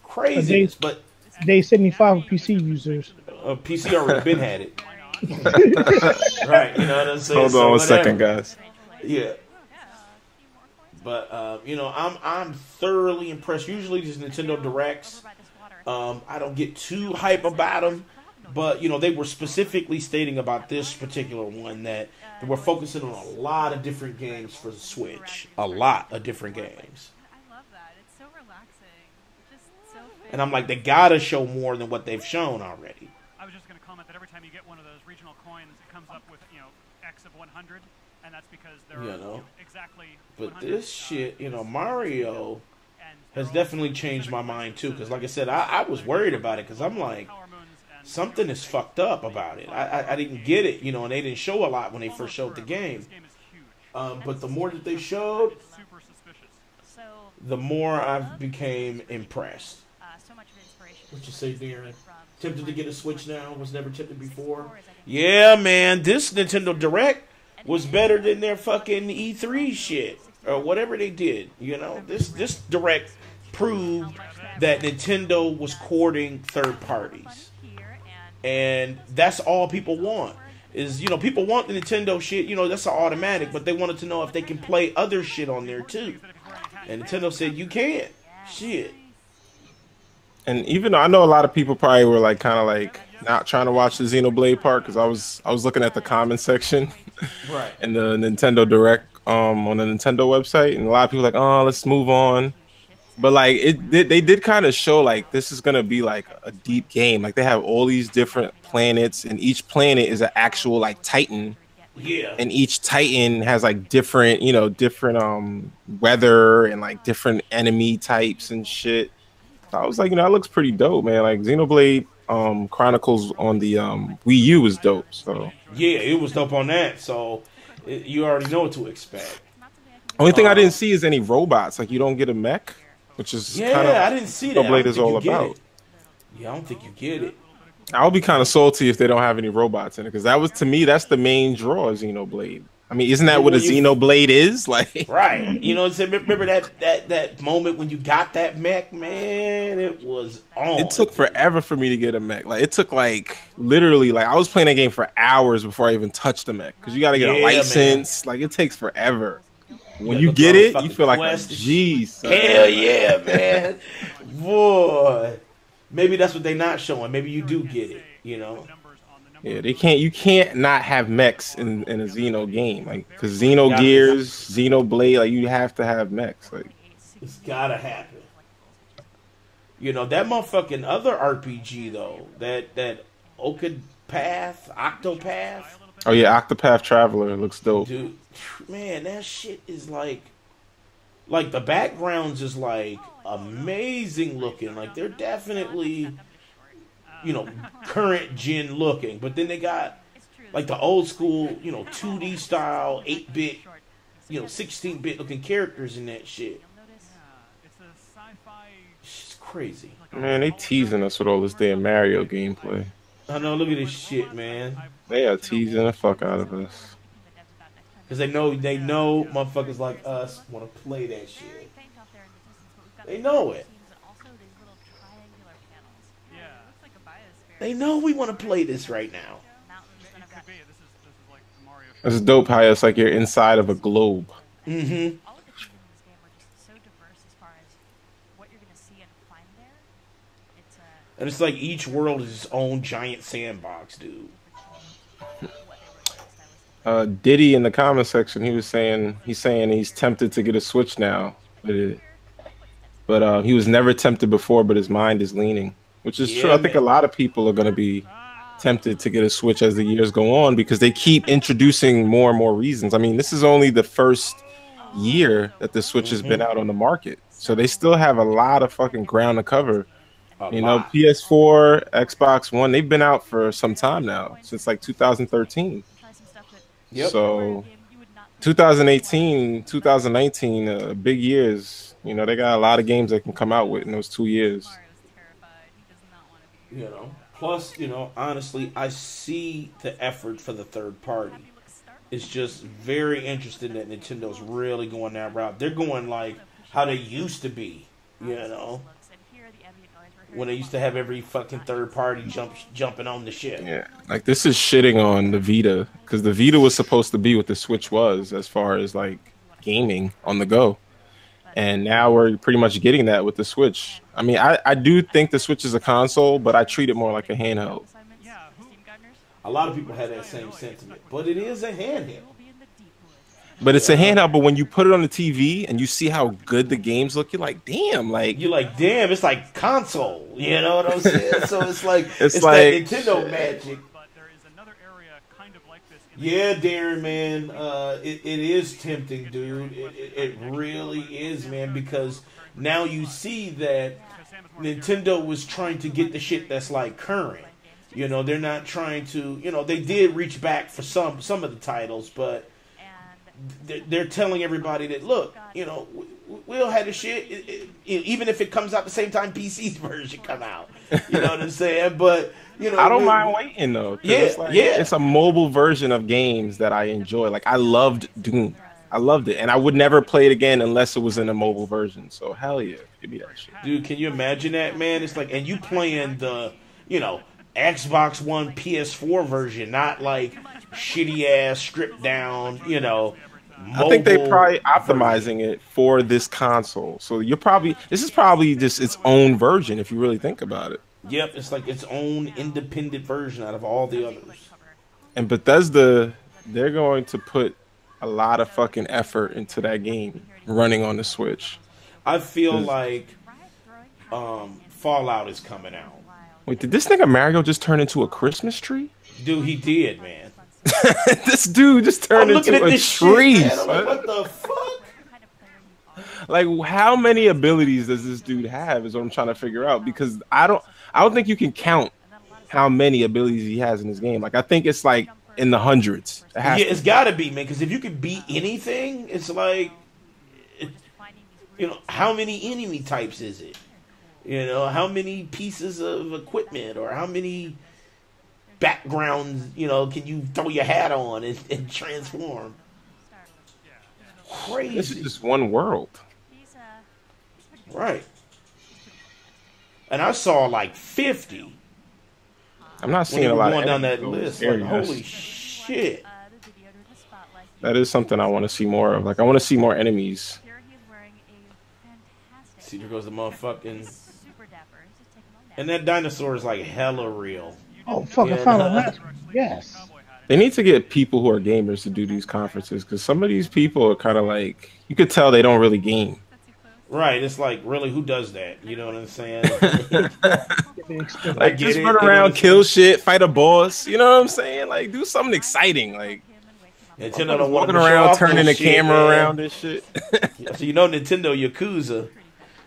crazy. But day 75 for PC users. PC already been had it. Right, you know what I'm saying? Hold on a second, guys. Yeah. But you know, I'm thoroughly impressed. Usually these Nintendo Directs, I don't get too hype about them, but you know, they were specifically stating about this particular one that they were focusing on a lot of different games for the Switch. A lot of different games. I love that. It's so relaxing. Just so And I'm like, they gotta show more than what they've shown already. I was just going to comment that every time you get one of those regional coins, it comes up with, you know, X of 100, and that's because there are exactly. But this shit, you know, Mario has definitely changed my mind too. Because, like I said, I was worried about it because I'm like, something is fucked up about it. I didn't get it, you know, and they didn't show a lot when they first showed the game. But the more that they showed, the more I became impressed. What you say, Darren? Tempted to get a Switch now? Was never tempted before? Yeah, man. This Nintendo Direct was better than their fucking E3 shit. Or whatever they did. You know? This Direct proved that Nintendo was courting third parties. And that's all people want. Is, you know, people want the Nintendo shit. You know, that's an automatic. But they wanted to know if they can play other shit on there, too. And Nintendo said, you can't. Shit. And even though I know a lot of people probably were like kind of like not trying to watch the Xenoblade part because I was looking at the comment section, right, in the Nintendo Direct on the Nintendo website, and a lot of people were like, oh, let's move on. But like they did kind of show like this is gonna be like a deep game. Like they have all these different planets, and each planet is an actual like Titan. Yeah. And each Titan has like different, you know, different weather and like different enemy types and shit. I was like, you know, that looks pretty dope, man. Like Xenoblade Chronicles on the Wii U was dope. So yeah, it was dope on that. So you already know what to expect. Only thing I didn't see is any robots. Like you don't get a mech, which is kind of I didn't see that. Xenoblade is all about. Yeah, I don't think you get it. I'll be kind of salty if they don't have any robots in it, because that was, to me, that's the main draw of Xenoblade. I mean, isn't that what a Xenoblade is? Like, right? You know, remember that moment when you got that mech, man? It was on. It took forever for me to get a mech. Like, it took like literally, like I was playing that game for hours before I even touched the mech, because you got to get a license. Man. Like, it takes forever. When you get it, you feel like, jeez. Hell yeah, man, boy. Maybe that's what they're not showing. Maybe you do get it. You know. Yeah, they can't. You can't not have mechs in a Xeno game, like because Xenogears, Xenoblade, like you have to have mechs. Like it's gotta happen. You know that motherfucking other RPG though, that Octopath. Oh yeah, Octopath Traveler looks dope. Dude, man, that shit is like the backgrounds is like amazing looking. Like they're definitely current gen looking. But then they got like the old school, 2D style, 8-bit, 16-bit looking characters in that shit. It's crazy. Man, they teasing us with all this damn Mario gameplay. I know, look at this shit, man. They are teasing the fuck out of us. Because they know motherfuckers like us want to play that shit. They know it. They know we want to play this right now. It's dope how it's like you're inside of a globe. Mm-hmm. And it's like each world is its own giant sandbox, dude. Diddy in the comment section, he's saying he's tempted to get a Switch now, but he was never tempted before, but his mind is leaning, which is true. I think a lot of people are going to be tempted to get a Switch as the years go on because they keep introducing more and more reasons. I mean, this is only the first year that the Switch has been out on the market, so they still have a lot of fucking ground to cover. PS4, Xbox One, they've been out for some time now, since like 2013. Yep. So 2018, 2019, big years. They got a lot of games they can come out with in those 2 years. Plus, honestly, I see the effort for the third party. It's just very interesting that Nintendo's really going that route. They're going like how they used to be, when they used to have every fucking third party jumping on the shit. Yeah, like this is shitting on the Vita, because the Vita was supposed to be what the Switch was as far as like gaming on the go, and now we're pretty much getting that with the Switch. I mean, I do think the Switch is a console, but I treat it more like a handheld. A lot of people have that same sentiment, but it is a handheld. But it's a handheld, but when you put it on the TV and you see how good the games look, you're like, damn, it's like console. You know what I'm saying? So it's like it's like that Nintendo magic. Yeah, Darren, man, it is tempting, dude. It really is, man, because now you see that Nintendo was trying to get the shit that's like current. They're not trying to. They did reach back for some of the titles, but they're telling everybody that, look, we'll have the shit, even if it comes out the same time PC's version come out. You know what I'm saying? But I don't mind waiting though. It's a mobile version of games that I enjoy. Like I loved Doom, I loved it, and I would never play it again unless it was in a mobile version. So hell yeah, give me that shit, dude. Can you imagine that, man? It's like, and you playing the Xbox One PS4 version, not like shitty ass stripped down, I think they probably optimizing it for this console. So this is probably just its own version if you really think about it. Yep, it's like its own independent version out of all the others. And Bethesda, they're going to put a lot of fucking effort into that game running on the Switch. I feel like Fallout is coming out. Wait, did this nigga Mario just turn into a Christmas tree? Dude, he did, man. This dude just turned into a tree. Shit, like, what the fuck? Like, how many abilities does this dude have is what I'm trying to figure out, because I don't think you can count how many abilities he has in this game. Like, I think it's like in the hundreds. It's got to be, man, because if you can beat anything, it's like, how many enemy types is it? How many pieces of equipment or how many backgrounds, can you throw your hat on and transform? Crazy. This is just one world. Right. And I saw like 50. I'm not seeing a lot going of down that list. Like, holy shit. That is something I want to see more of. Like, I want to see more enemies. See, there goes the motherfucking... And that dinosaur is like hella real. Oh, fuck, I found a last one. Yes. They need to get people who are gamers to do these conferences, because some of these people are kind of like, you could tell they don't really game. Right, it's like, really, who does that? You know what I'm saying? Like, just run around, kill shit, fight a boss. You know what I'm saying? Like, do something exciting. Like, Nintendo walking around, turning the camera around and shit. So Nintendo Yakuza.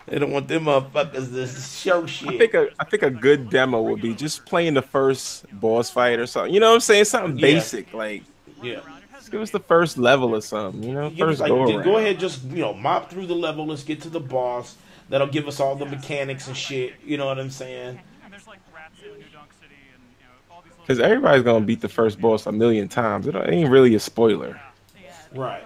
They don't want them motherfuckers to show shit. I think a good demo would be just playing the first boss fight or something. You know what I'm saying? Something basic, like just give us the first level or something. You know, first like, go around. Go ahead, just mop through the level. Let's get to the boss. That'll give us all the mechanics and shit. You know what I'm saying? Because everybody's gonna beat the first boss a million times. It ain't really a spoiler. Right.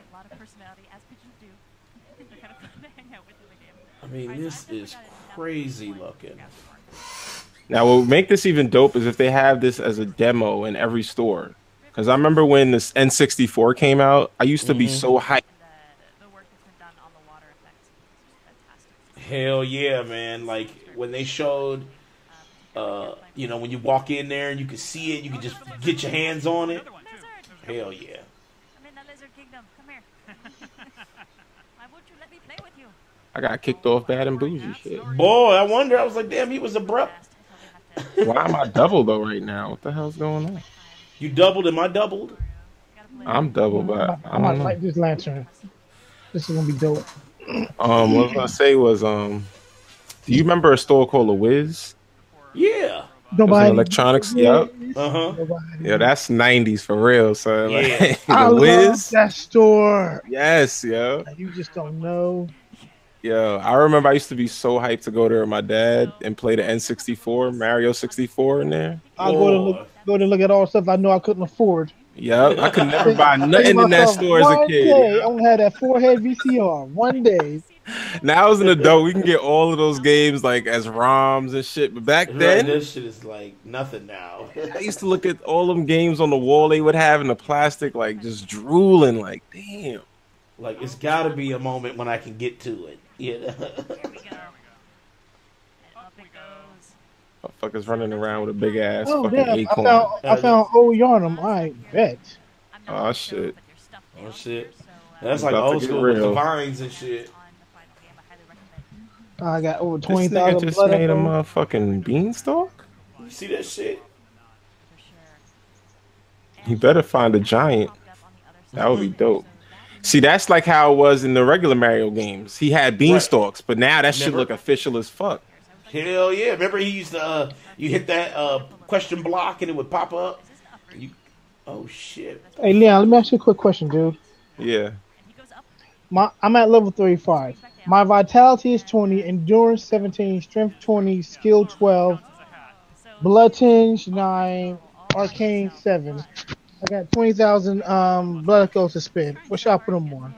I mean, this is crazy looking. Now, what would make this even dope is if they have this as a demo in every store. Because I remember when this N64 came out, I used to be so hyped. Hell yeah, man. Like, when they showed, when you walk in there and you can see it, you can just get your hands on it. Hell yeah. I'm in the Lizard Kingdom. Come here. Why won't you let me play with you? I got kicked off bad and bougie shit. Boy, I wonder. I was like, damn, he was abrupt. Why am I double though right now? What the hell's going on? You doubled? Am I doubled? I'm double, but I might like this lantern. This is gonna be dope. What I was gonna say was, do you remember a store called The Wiz? Yeah. Nobody. Electronics. Yep. Yeah, that's 90s for real. So like, I The Wiz. love that store. Yes, yo. You just don't know. Yo, I remember I used to be so hyped to go there with my dad and play the N64, Mario 64 in there. I'll go to look at all the stuff I know I couldn't afford. Yep, I could never buy nothing in that store as a kid. Day, I'm gonna have that forehead VCR. One day. Now as an adult, we can get all of those games like as ROMs and shit. But back then, this shit is like nothing now. I used to look at all them games on the wall they would have in the plastic, like just drooling, like damn. Like it's got to be a moment when I can get to it. Yeah. Motherfuckers running around with a big ass fucking damn, acorn. I found old Yarnum. I bet. Oh shit. Oh shit. That's like old school with the vines and shit. I got over This 20,000 nigga just blood. made a motherfucking beanstalk? You see that shit? He better find a giant. That would be dope. See, that's like how it was in the regular Mario games. He had beanstalks, but now that should look official as fuck. Hell yeah. Remember he used to, you hit that question block and it would pop up? Oh shit. Hey, Leon, let me ask you a quick question, dude. Yeah. I'm at level 35. My vitality is 20, endurance 17, strength 20, skill 12, blood tinge 9, arcane 7. I got 20,000 blood goals to spend. What should I put them on?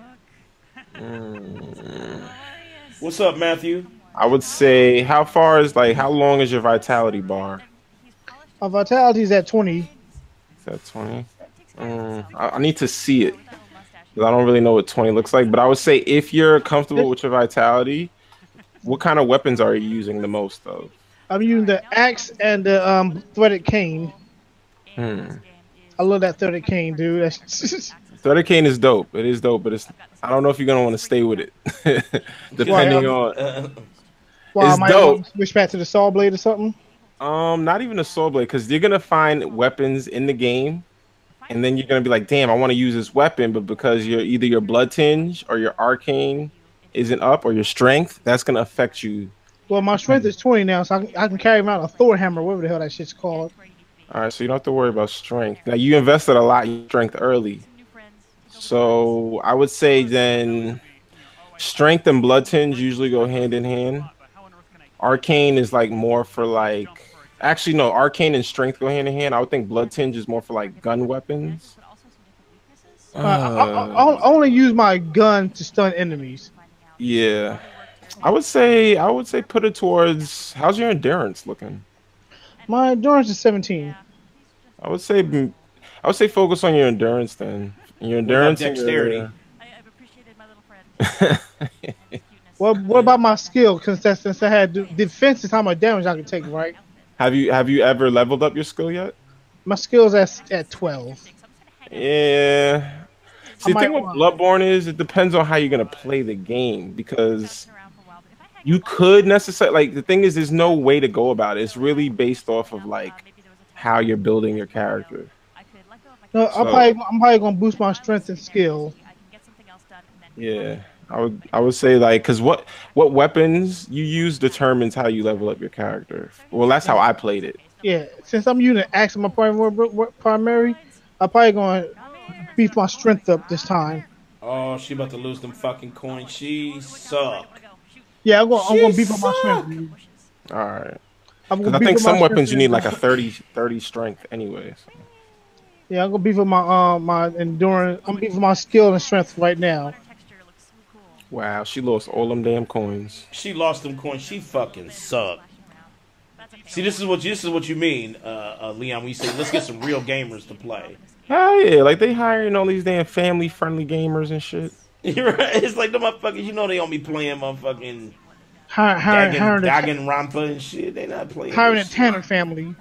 What's up, Matthew? I would say, how long is your vitality bar? My vitality is at 20. Is that 20? I need to see it. I don't really know what 20 looks like, but I would say if you're comfortable with your vitality, what kind of weapons are you using the most of? I'm using the axe and the threaded cane. I love that threaded cane, dude. Threaded cane is dope. It is dope, but I don't know if you're gonna want to stay with it, depending on. Well, it's dope. Switch back to the saw blade or something. Not even a saw blade, because you're gonna find weapons in the game. And then you're gonna be like, "Damn, I want to use this weapon," but because either your blood tinge or your arcane isn't up, or your strength, that's gonna affect you. Well, my strength is 20 now, so I can carry around a Thor hammer, whatever the hell that shit's called. All right, so you don't have to worry about strength. Now you invested a lot in strength early, so I would say then strength and blood tinge usually go hand in hand. Arcane is like more for like. Actually, no. Arcane and strength go hand in hand. I would think blood tinge is more for like gun weapons. I only use my gun to stun enemies. Yeah, I would say put it towards. How's your endurance looking? My endurance is 17. I would say focus on your endurance then. Your endurance and dexterity. What about my skill? Since I had defense, is how much damage I can take, right? Have you ever leveled up your skill yet? My skill's at 12. Yeah. See, the thing with Bloodborne is it depends on how you're gonna play the game, because you could necessarily the thing is there's no way to go about it. It's really based off of like how you're building your character. No, I'm probably gonna boost my strength and skill. Yeah. I would say like because what weapons you use determines how you level up your character. Well, that's how I played it. Yeah, since I'm using axe in my primary, I'm probably going to beef my strength up this time. Oh, she about to lose them fucking coins. She suck. Yeah, I'm going to beef up my strength. Dude. All right. Because I think some weapons you need like a 30 strength anyway. So. Yeah, I'm going to beef up my endurance. I'm beefing my skill and strength right now. Wow, she lost all them damn coins. She lost them coins. She fucking sucked. See, this is what you mean, Leon, when you say let's get some real gamers to play. Hell yeah, like they hiring all these damn family-friendly gamers and shit. You're right. It's like the motherfuckers, you know they don't be playing motherfucking Danganronpa and shit. They not playing. Hiring a Tanner family.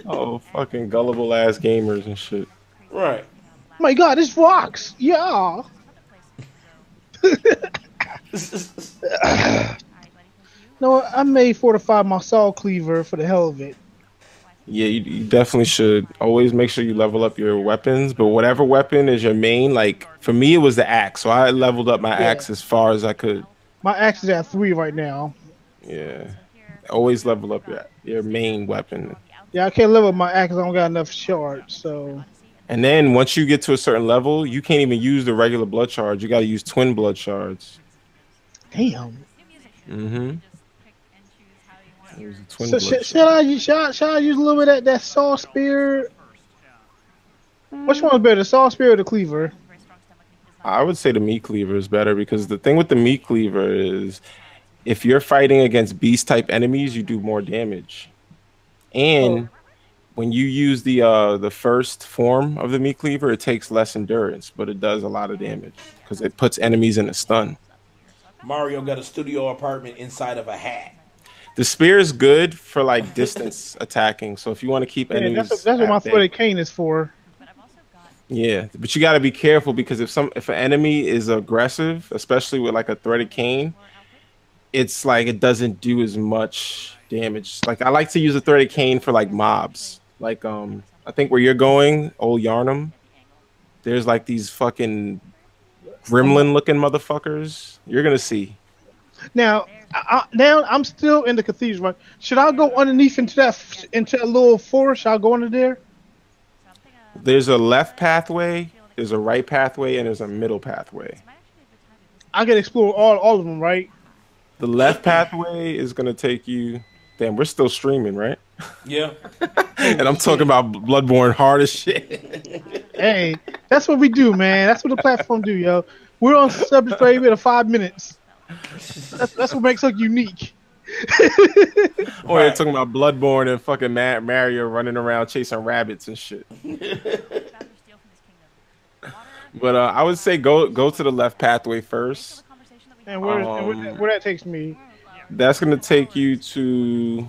Oh, fucking gullible ass gamers and shit. Right. Oh my god, this rocks. Yeah. No, I may fortify my saw cleaver for the hell of it. Yeah, you definitely should always make sure you level up your weapons. But whatever weapon is your main, like for me, it was the axe. So I leveled up my axe as far as I could. My axe is at 3 right now. Yeah, always level up your main weapon. Yeah, I can't level up my axe. I don't got enough shards. So. And then once you get to a certain level, you can't even use the regular blood shards. You got to use twin blood shards. Damn. Mm-hmm. So should I use a little bit of that saw spear? Which one is better, the saw spear or the cleaver? I would say the meat cleaver is better because the thing with the meat cleaver is if you're fighting against beast type enemies, you do more damage. And when you use the first form of the meat cleaver, it takes less endurance, but it does a lot of damage because it puts enemies in a stun. Mario got a studio apartment inside of a hat. The spear is good for like distance attacking. So if you want to keep enemies, that's what my threaded cane is for. Yeah, but you got to be careful because if an enemy is aggressive, especially with like a threaded cane, it's like it doesn't do as much damage. Like I like to use a threaded cane for like mobs. Like I think where you're going, Old Yarnum, there's like these fucking gremlin looking motherfuckers. You're gonna see. Now I'm still in the cathedral. Right? Should I go underneath into that little forest? Should I go under there? There's a left pathway, there's a right pathway, and there's a middle pathway. I can explore all of them, right? The left pathway is gonna take you. Damn, we're still streaming, right? Yeah. And I'm talking about Bloodborne hard as shit. Hey, that's what we do, man. That's what the platform do, yo. We're on subject for even 5 minutes. That's what makes us unique. Or you're talking about Bloodborne and fucking Mario running around chasing rabbits and shit. But I would say go to the left pathway first. And where that takes me? That's gonna take you to.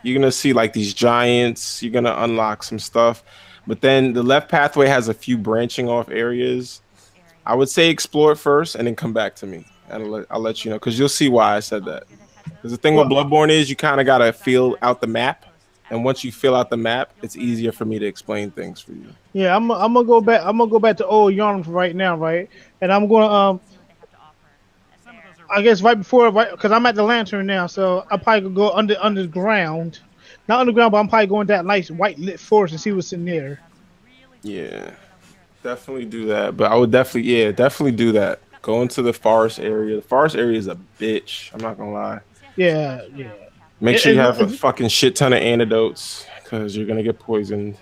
You're gonna see like these giants. You're gonna unlock some stuff, but then the left pathway has a few branching off areas. I would say explore it first and then come back to me. And I'll let you know because you'll see why I said that. Because the thing with Bloodborne is you kind of gotta feel out the map, and once you fill out the map, it's easier for me to explain things for you. Yeah, I'm gonna go back. I'm gonna go back to Old Yarn right now, right? And I'm gonna I guess right because I'm at the lantern now, so I'll probably go underground. Not underground, but I'm probably going to that nice white lit forest and see what's in there. Yeah, definitely do that. But I would definitely do that. Go into the forest area. The forest area is a bitch. I'm not gonna lie. Yeah. Make sure you have a fucking shit ton of antidotes because you're gonna get poisoned.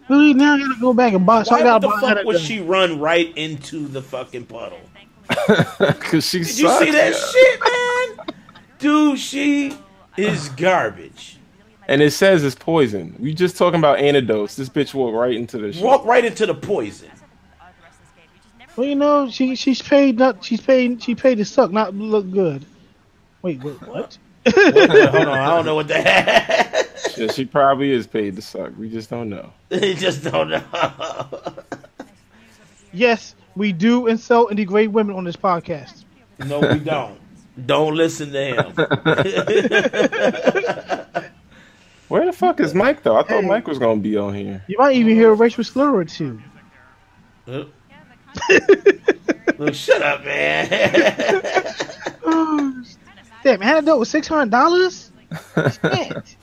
Really, now I gotta go back and buy. Why the fuck would she run right into the fucking puddle? Because she Did you see that shit, man? Dude, she is garbage. And it says it's poison. We just talking about antidotes. This bitch walked right into the shit. Walk right into the poison. Well, you know, she's paid to suck, not look good. Wait, what? Hold on, I don't know what that. Yeah, she probably is paid to suck. We just don't know. We just don't know. Yes, we do insult and degrade women on this podcast. No, we don't. Don't listen to him. Where the fuck is Mike, though? I thought Mike was going to be on here. You might even hear a racial slur or two. Look, shut up, man. Oh, damn, antidote was $600. Shit.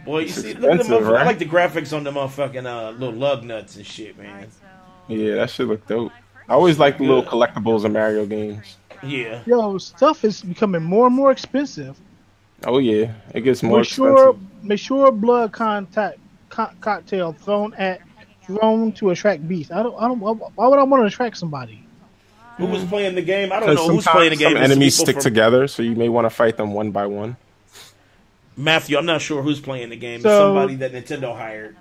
Boy, you see, look at the motherfucker. Right? I like the graphics on the motherfucking little lug nuts and shit, man. Yeah, that shit look dope. I always like the little collectibles in Mario games. Yeah. Yo, stuff is becoming more and more expensive. Oh yeah, it gets more expensive. Make sure blood cocktail thrown to attract beasts. I don't. Why would I want to attract somebody? Who was playing the game? I don't know who's playing the game. Some enemies stick together, so you may want to fight them one by one. Matthew, I'm not sure who's playing the game. It's somebody that Nintendo hired.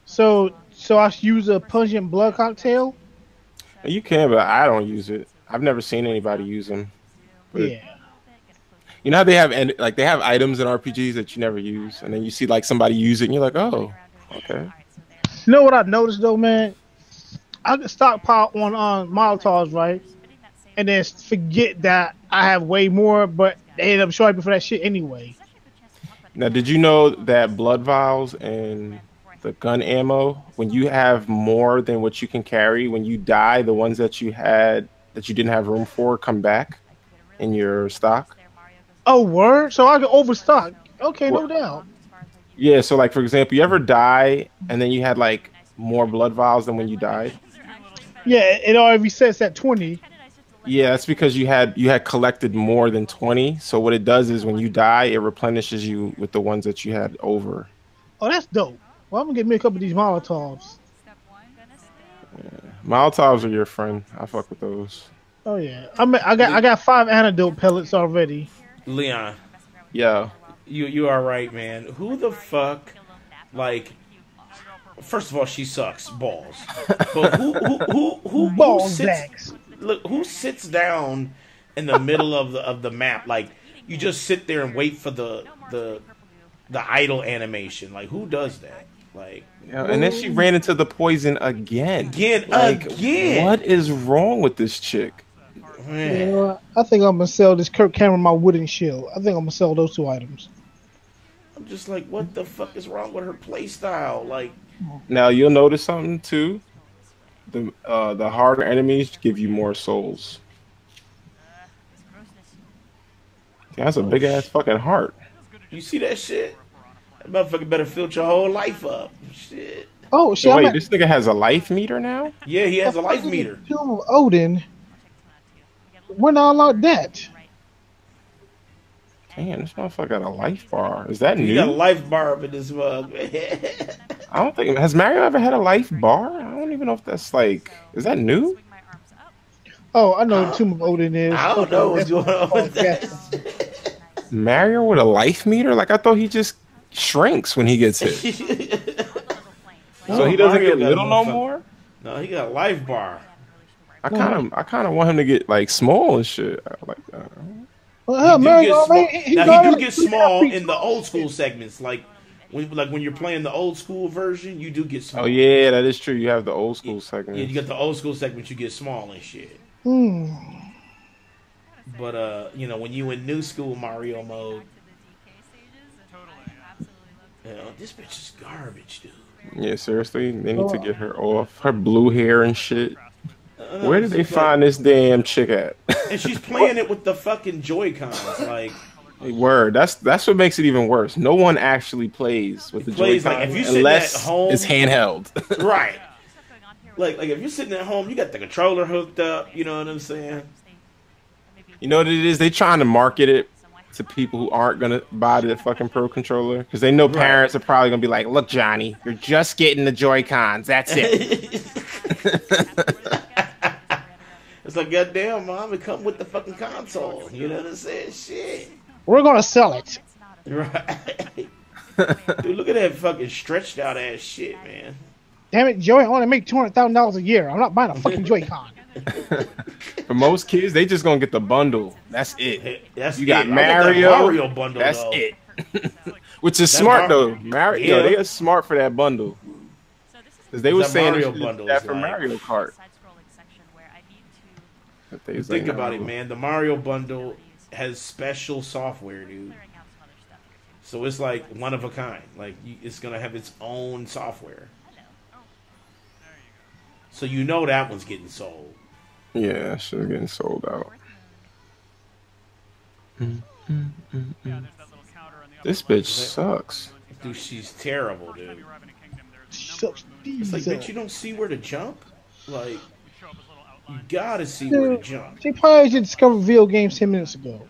So I should use a pungent blood cocktail? You can, but I don't use it. I've never seen anybody use them. Yeah. You know how they have items in RPGs that you never use, and then you see like somebody use it, and you're like, oh, okay. You know what I've noticed though, man? I can stockpile on Molotovs, right? And then forget that I have way more, but they end up showing me for that shit anyway. Now, did you know that blood vials and the gun ammo, when you have more than what you can carry, when you die, the ones that you didn't have room for come back in your stock? Oh, word? So I can overstock. Okay, no doubt. Yeah, so like for example, you ever die and then you had like more blood vials than when you died? Yeah, it already resets at 20. Yeah, that's because you had collected more than 20. So what it does is when you die, it replenishes you with the ones that you had over. Oh, that's dope. Well, I'm gonna get me a couple of these Molotovs. Yeah. Molotovs are your friend. I fuck with those. Oh yeah, I got 5 antidote pellets already. Leon. Yeah. You are right, man. Who the fuck, like, first of all, she sucks balls. But who sits down in the middle of the map? Like, you just sit there and wait for the idle animation. Like, who does that? Like, yeah, and then she ran into the poison again. Again. What is wrong with this chick? Man. You know what? I think I'm gonna sell this Kirk Cameron my wooden shield. I think I'm gonna sell those 2 items. I'm just like, what the fuck is wrong with her play style? Like, now you'll notice something too. The harder enemies give you more souls. Yeah, that's a big ass fucking heart. You see that shit? That motherfucker better fill your whole life up. Shit. Oh shit! So wait, this nigga has a life meter now? Yeah, he has a life meter. Tomb of Odin. When I unlocked that. Damn, this motherfucker got a life bar. Is that new? He got a life bar up in this mug. I don't think. Has Mario ever had a life bar? I don't even know if that's like. Is that new? Oh, I know what Tomb of Odin is. I don't know what's going on with that. Mario with a life meter? Like, I thought he just shrinks when he gets hit. So he doesn't get little no more? No, he got a life bar. I kind of want him to get like small and shit. Like that. Well, he do get small in the old school segments, like when you're playing the old school version, you do get small. Oh yeah, that is true. You have the old school segments. Yeah, you got the old school segments. You get small and shit. But when you in new school Mario mode, this bitch is garbage, dude. Yeah, seriously, they need to get her off. Her blue hair and shit. Where did they find this damn chick at? And she's playing it with the fucking Joy-Cons, like. Word, that's what makes it even worse. No one actually plays with the Joy-Cons like, if you unless at home, it's handheld. Right. Like if you're sitting at home, you got the controller hooked up. You know what I'm saying? You know what it is? They trying to market it to people who aren't gonna buy the fucking Pro controller because they know parents are probably gonna be like, "Look, Johnny, you're just getting the Joy-Cons. That's it." It's like, goddamn, mom, it come with the fucking console. You know what I'm saying? Shit. We're gonna sell it. Right. Dude, look at that fucking stretched out ass shit, man. Damn it, Joey, I want to make $200,000 a year. I'm not buying a fucking Joy-Con. For most kids, they just gonna get the bundle. That's it. You got Mario bundle. That's though. it. Which is smart though. Mario, they are smart for that bundle. Because they were saying that for Mario Kart. Think about it, man. The Mario bundle has special software, dude. So it's like one of a kind. Like it's gonna have its own software. So you know that one's getting sold. Yeah, shit's getting sold out. This bitch sucks. Dude, she's terrible, dude. Sucks. It's like, bitch, you don't see where to jump? Like, you gotta see where to jump. They probably just discovered video games 10 minutes ago.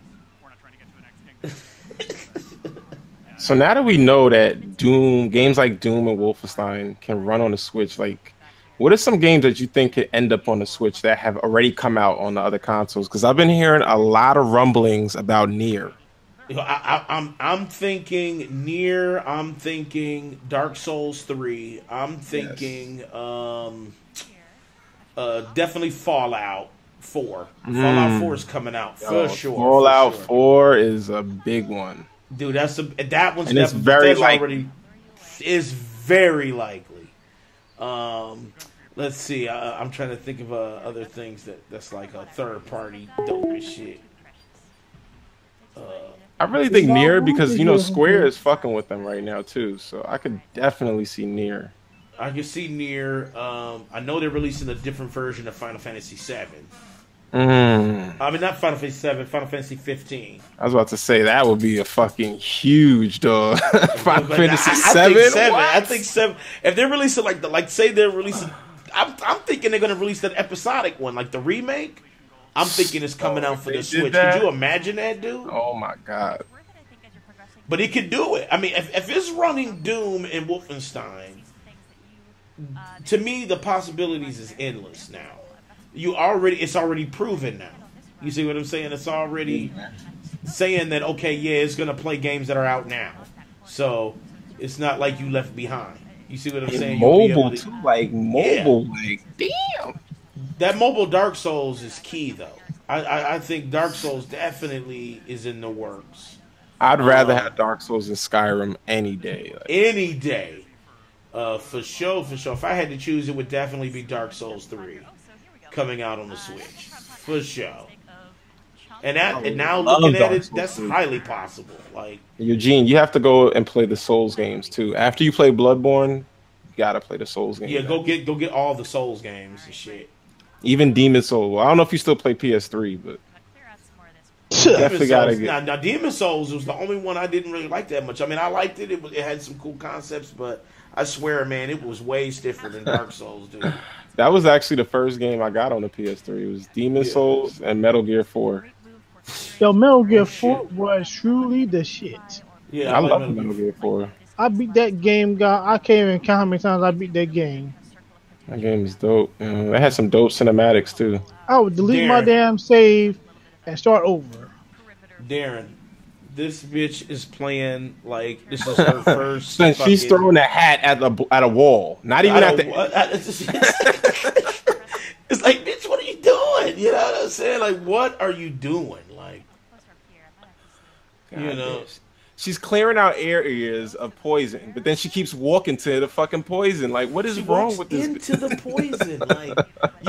So now that we know that games like Doom and Wolfenstein can run on the Switch, like, what are some games that you think could end up on the Switch that have already come out on the other consoles? Because I've been hearing a lot of rumblings about Nier. I'm thinking Nier. I'm thinking Dark Souls 3. I'm thinking definitely Fallout 4. Fallout 4 is coming out for sure. Fallout 4 is a big one. Dude, that one's and it's very likely. Is very likely. Let's see. I'm trying to think of other things that's like a third party dope as shit. I really think Nier because Square is fucking with them right now too, so I could definitely see Nier. I can see Nier. I know they're releasing a different version of Final Fantasy VII. I mean, not Final Fantasy 7, Final Fantasy 15. I was about to say that would be a fucking huge dog. Final Fantasy 7. I think 7. If they're releasing say they're releasing, I'm thinking they're gonna release that episodic one, like the remake. I'm thinking it's coming out for the Switch. Could you imagine that, dude? Oh my god! But he could do it. I mean, if it's running Doom and Wolfenstein, to me the possibilities is endless now. It's already proven now. You see what I'm saying? It's already saying that, okay, yeah, it's going to play games that are out now. So it's not like you left behind. You see what I'm saying? Mobile, too. Like, mobile. Yeah. Like, damn. That mobile Dark Souls is key, though. I think Dark Souls definitely is in the works. I'd rather have Dark Souls than Skyrim any day. Like. Any day. For sure. If I had to choose, it would definitely be Dark Souls 3. Coming out on the Switch, for sure. And now looking at it, that's highly possible. Like Eugene, you have to go and play the Souls games too. After you play Bloodborne, you gotta play the Souls games. Yeah, go get all the Souls games and shit. Even Demon Souls. Well, I don't know if you still play PS3, but definitely gotta get. Now, Demon Souls was the only one I didn't really like that much. I mean, I liked it. It had some cool concepts, but I swear, man, it was way stiffer than Dark Souls, dude. That was actually the first game I got on the PS3. It was Demon Souls and Metal Gear 4. Yo, Metal Gear 4 was truly the shit. Yeah, I love Metal Gear 4. I beat that game, I can't even count how many times I beat that game. That game is dope. It had some dope cinematics, too. I would delete my damn save and start over. Darren, this bitch is playing like this is her first. She's throwing a hat at a wall, not even at the. It's like, bitch, what are you doing? You know what I'm saying? Like, what are you doing? Like, you know, she's clearing out areas of poison, but then she keeps walking to the fucking poison. Like, what is wrong with this? Into the poison, like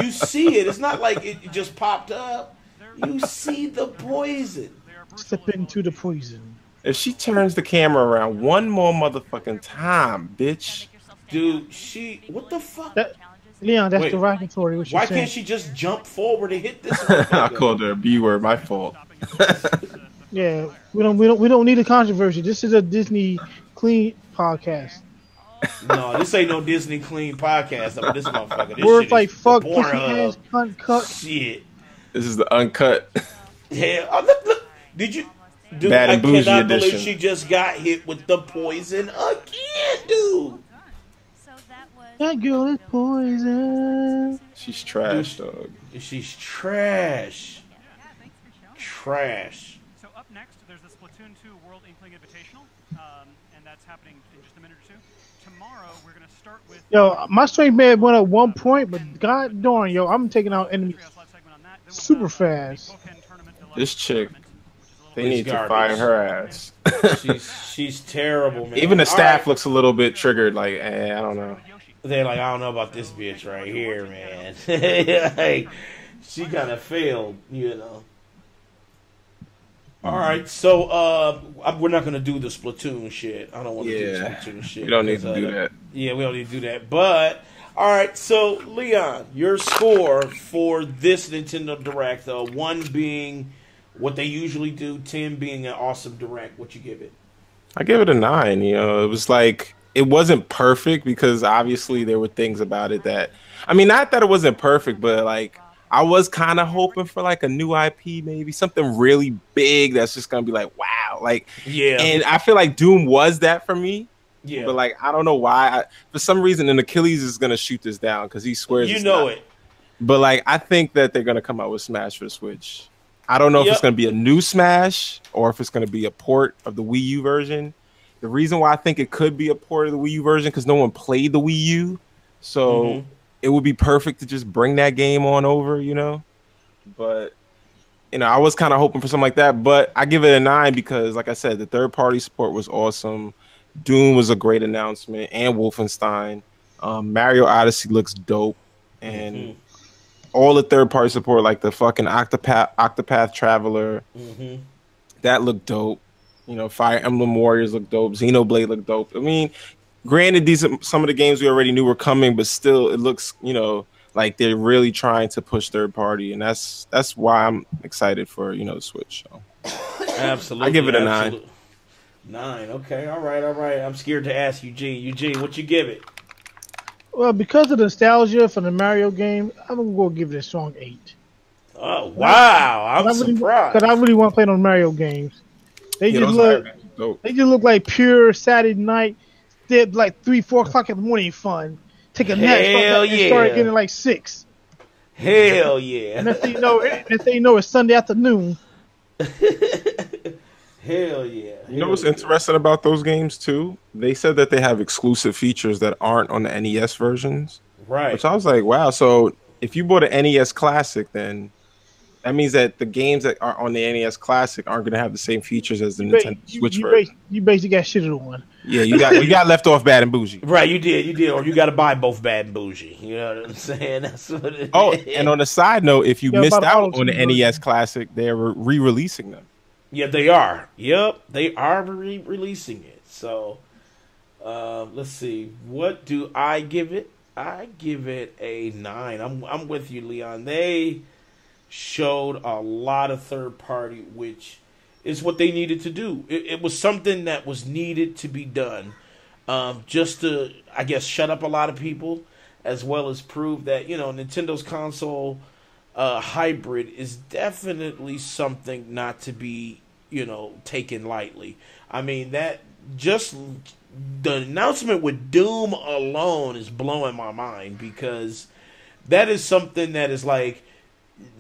you see it. It's not like it just popped up. You see the poison. Step into the poison. If she turns the camera around one more motherfucking time, bitch. Dude, what the fuck? Leon, that's derogatory. Why can't she just jump forward and hit this one? I called her a B word, my fault. Yeah, we don't need a controversy. This is a Disney clean podcast. No, this ain't no Disney clean podcast. I mean, this motherfucker. This words shit like is fuck, pussy ass, uncut. Shit. This is the uncut. Yeah, look. Did you? Dude, Bad and bougie cannot edition. believe she just got hit with the poison again, dude. That girl is poison. She's trash, dog. She's trash. Trash. So up next, there's the Splatoon 2 World Inkling Invitational, and that's happening in just a minute or two. Tomorrow, we're going to start with... Yo, my strength may have went up 1 point, but god darn, yo, I'm taking out enemies super fast. This chick, they need to fire her ass. she's terrible, man. Even the staff looks a little bit triggered, like, I don't know. They're like, I don't know about this bitch right here, man. Like, she kind of failed, you know. All right, so we're not gonna do the Splatoon shit. I don't want to do the Splatoon shit. We don't need to do that. Yeah, we don't need to do that. But All right, so Leon, your score for this Nintendo Direct, 1 being what they usually do, 10 being an awesome Direct. What you give it? I give it a 9. You know, it was like, it wasn't perfect because obviously there were things about it that, I mean, not that it wasn't perfect, but like I was kind of hoping for like a new IP, maybe something really big that's just gonna be like, wow, like, yeah. And I feel like Doom was that for me. Yeah. But like, I don't know why. For some reason, and Achilles is gonna shoot this down because he swears. You know it. But like, I think that they're gonna come out with Smash for the Switch. I don't know if it's gonna be a new Smash or if it's gonna be a port of the Wii U version. The reason why I think it could be a port of the Wii U version because no one played the Wii U, so it would be perfect to just bring that game on over, you know. But you know, I was kind of hoping for something like that. But I give it a 9 because, like I said, the third-party support was awesome. Doom was a great announcement, and Wolfenstein. Mario Odyssey looks dope, and all the third-party support, like the fucking Octopath Traveler, that looked dope. You know, Fire Emblem Warriors look dope. Xenoblade look dope. I mean, granted, some of the games we already knew were coming, but still, it looks, you know, like they're really trying to push third-party, and that's why I'm excited for, you know, the Switch. So. Absolutely, I give it a 9. 9. Okay, all right. I'm scared to ask Eugene. Eugene, what you give it? Well, because of the nostalgia for the Mario game, I'm gonna go give it a strong 8. Oh wow, I'm surprised because I really want to play those Mario games. They just look like pure Saturday night. They're like 3-4 o'clock in the morning fun. Take a nap. And start getting at like 6. Hell yeah! And if they know it's Sunday afternoon. Hell yeah. You know what's interesting about those games too? They said that they have exclusive features that aren't on the NES versions. Right. Which I was like, wow. So if you bought an NES Classic, then that means that the games that are on the NES Classic aren't going to have the same features as the Nintendo Switch version. You basically got shitted on. Yeah, you got left off Bad and Bougie. Right, you did, or you got to buy both Bad and Bougie. You know what I'm saying? That's what it is. Oh, and on a side note, if you missed out on the NES Classic, they're re-releasing them. Yeah, they are. Yep, they are re-releasing it. So, let's see. What do I give it? I give it a 9. I'm with you, Leon. They showed a lot of third party, which is what they needed to do. It was something that was needed to be done, just to, I guess, shut up a lot of people, as well as prove that, you know, Nintendo's console hybrid is definitely something not to be, you know, taken lightly. I mean, that just the announcement with Doom alone is blowing my mind, because that is something that is like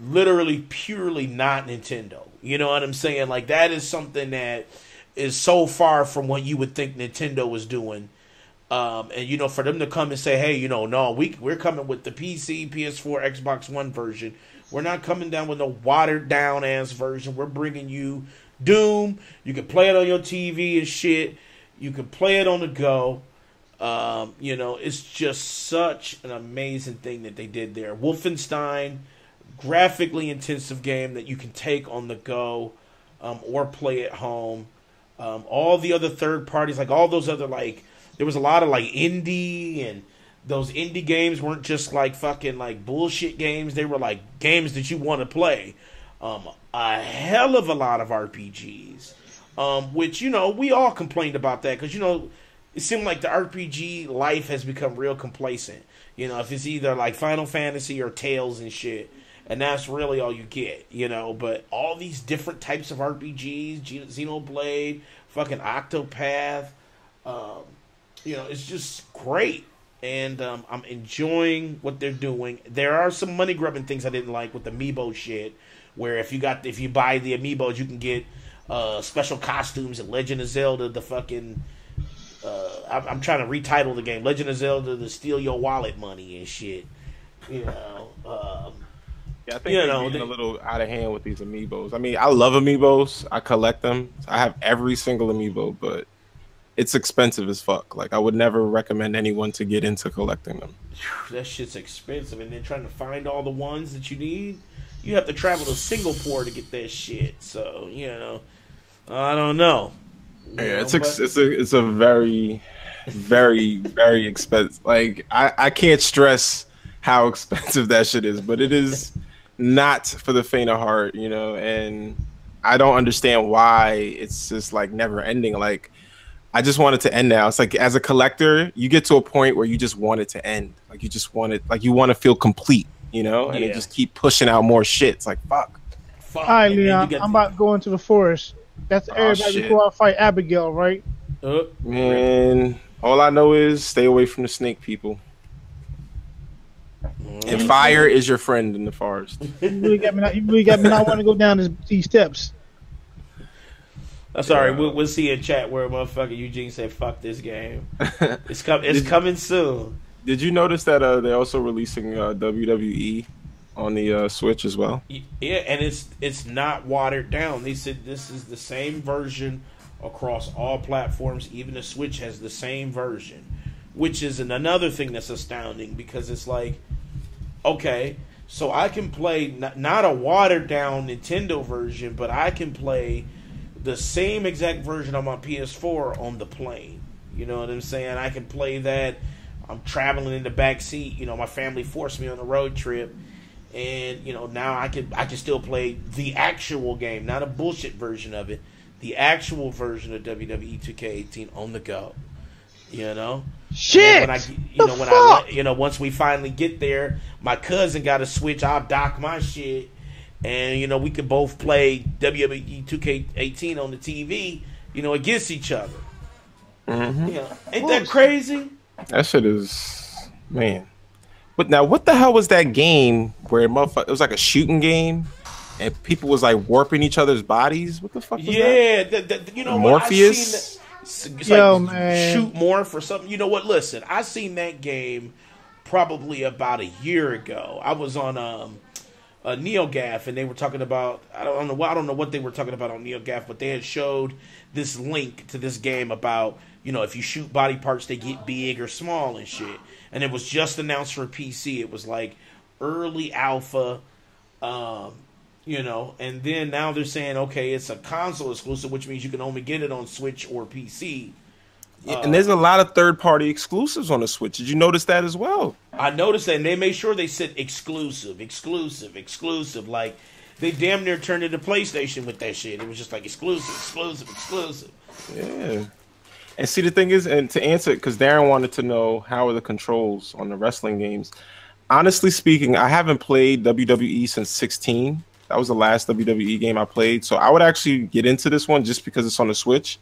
literally purely not Nintendo. You know what I'm saying? Like, that is something that is so far from what you would think Nintendo was doing. And, you know, for them to come and say, hey, you know, no, we're coming with the PC, PS4, Xbox One version. We're not coming down with no watered-down ass version. We're bringing you Doom. You can play it on your TV and shit. You can play it on the go. You know, it's just such an amazing thing that they did there. Wolfenstein, graphically intensive game that you can take on the go, or play at home. All the other third parties, like all those other, like, there was a lot of like indie, and those indie games weren't just like fucking like bullshit games. They were like games that you want to play. A hell of a lot of RPGs, which, you know, we all complained about that, because, you know, it seemed like the RPG life has become real complacent. You know, if it's either like Final Fantasy or Tales and shit, and that's really all you get, you know. But all these different types of RPGs, Xenoblade, fucking Octopath, you know, it's just great. And I'm enjoying what they're doing. There are some money grubbing things I didn't like with the amiibo shit, where if you buy the amiibos, you can get special costumes in Legend of Zelda, the fucking I'm trying to retitle the game, Legend of Zelda, the Steal Your Wallet money and shit. You know, yeah, I think they're getting a little out of hand with these amiibos. I mean, I love amiibos. I collect them. I have every single amiibo, but it's expensive as fuck. Like, I would never recommend anyone to get into collecting them. That shit's expensive, and then trying to find all the ones that you need, you have to travel to Singapore to get that shit. So, you know, I don't know. Yeah, it's a very very, very expensive. Like I can't stress how expensive that shit is, but it is not for the faint of heart, you know. And I don't understand why it's just like never ending. Like I just want it to end now. It's like as a collector, you get to a point where you just want it to end. Like you just want it, like you want to feel complete, you know. And they just keep pushing out more shit. It's like fuck. All right, Leon, I'm about to go into the forest. That's everybody before I fight Abigail, right? Man, all I know is stay away from the snake people. And fire is your friend in the forest. You really got me not want to go down these steps. I'm sorry, we'll see in chat where motherfucker Eugene said, "Fuck this game." It's coming soon. Did you notice that they're also releasing WWE on the Switch as well? Yeah, and it's not watered down. They said this is the same version across all platforms. Even the Switch has the same version, which is another thing that's astounding because it's like, okay, so I can play not a watered down Nintendo version, but I can play the same exact version on my PS4 on the plane. You know what I'm saying? I can play that. I'm traveling in the back seat. You know, my family forced me on a road trip, and you know now I can still play the actual game, not a bullshit version of it. The actual version of WWE 2K18 on the go. You know, shit. Once we finally get there, my cousin got a Switch. I'll dock my shit, and you know we could both play WWE 2K18 on the TV. You know, against each other. Mm-hmm. You know, ain't that crazy? That shit is, man. But now, what the hell was that game where it was like a shooting game, and people was like warping each other's bodies? What the fuck was that? You know, Morpheus. Man. Shoot Morph or something. You know what? Listen, I seen that game probably about a year ago. I was on NeoGAF, and they were talking about I don't know what they were talking about on NeoGAF, but they had showed this link to this game about, you know, if you shoot body parts, they get big or small and shit. And it was just announced for PC. It was like early alpha, you know. And then now they're saying, okay, it's a console exclusive, which means you can only get it on Switch or PC. Yeah, and there's a lot of third-party exclusives on the Switch. Did you notice that as well? I noticed that, and they made sure they said exclusive. Like, they damn near turned into PlayStation with that shit. It was just like exclusive. Yeah. And see, the thing is, and to answer it, because Darren wanted to know how are the controls on the wrestling games. Honestly speaking, I haven't played WWE since 16. That was the last WWE game I played. So I would actually get into this one just because it's on the Switch.